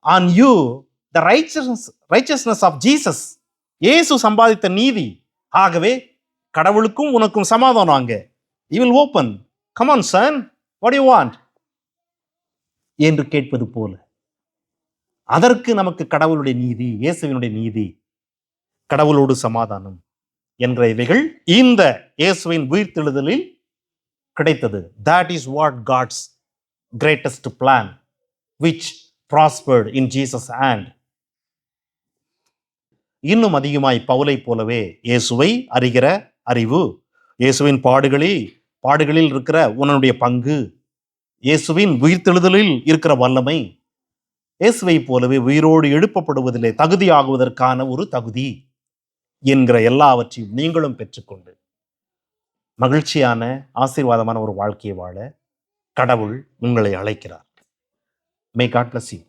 S1: on you, the righteousness of Jesus, இயேசு சம்பாதித்த நீதி, ஆகவே கடவுளுக்கும் உனக்கும் சமாதானம் அங்கே. You will open. Come on, son, what do you want? என்று கேட்பது போல, அதற்கு நமக்கு கடவுளுடைய நீதி, இயேசுவினுடைய நீதி, கடவுளோடு சமாதானம் என்ற இவைகள் இந்த இயேசுவின் உயிர்த்தெழுதலில் கிடைத்தது. That is what God's greatest plan, which prospered in Jesus' hand. இன்னும் அதிகமாய் பவுலை போலவே இயேசுவை அறிகிற அறிவு, இயேசுவின் பாடுகளில் இருக்கிற உன்னுடைய பங்கு, இயேசுவின் உயிர்த்தெழுதலில் இருக்கிற வல்லமை, இயேசுவை போலவே உயிரோடு எழுப்பப்படுவதிலே தகுதியாகுவதற்கான ஒரு தகுதி என்கிற எல்லாவற்றையும் நீங்களும் பெற்றுக்கொண்டு மகிழ்ச்சியான ஆசீர்வாதமான ஒரு வாழ்க்கையை வாழ கடவுள் உங்களை அழைக்கிறார். May God bless you.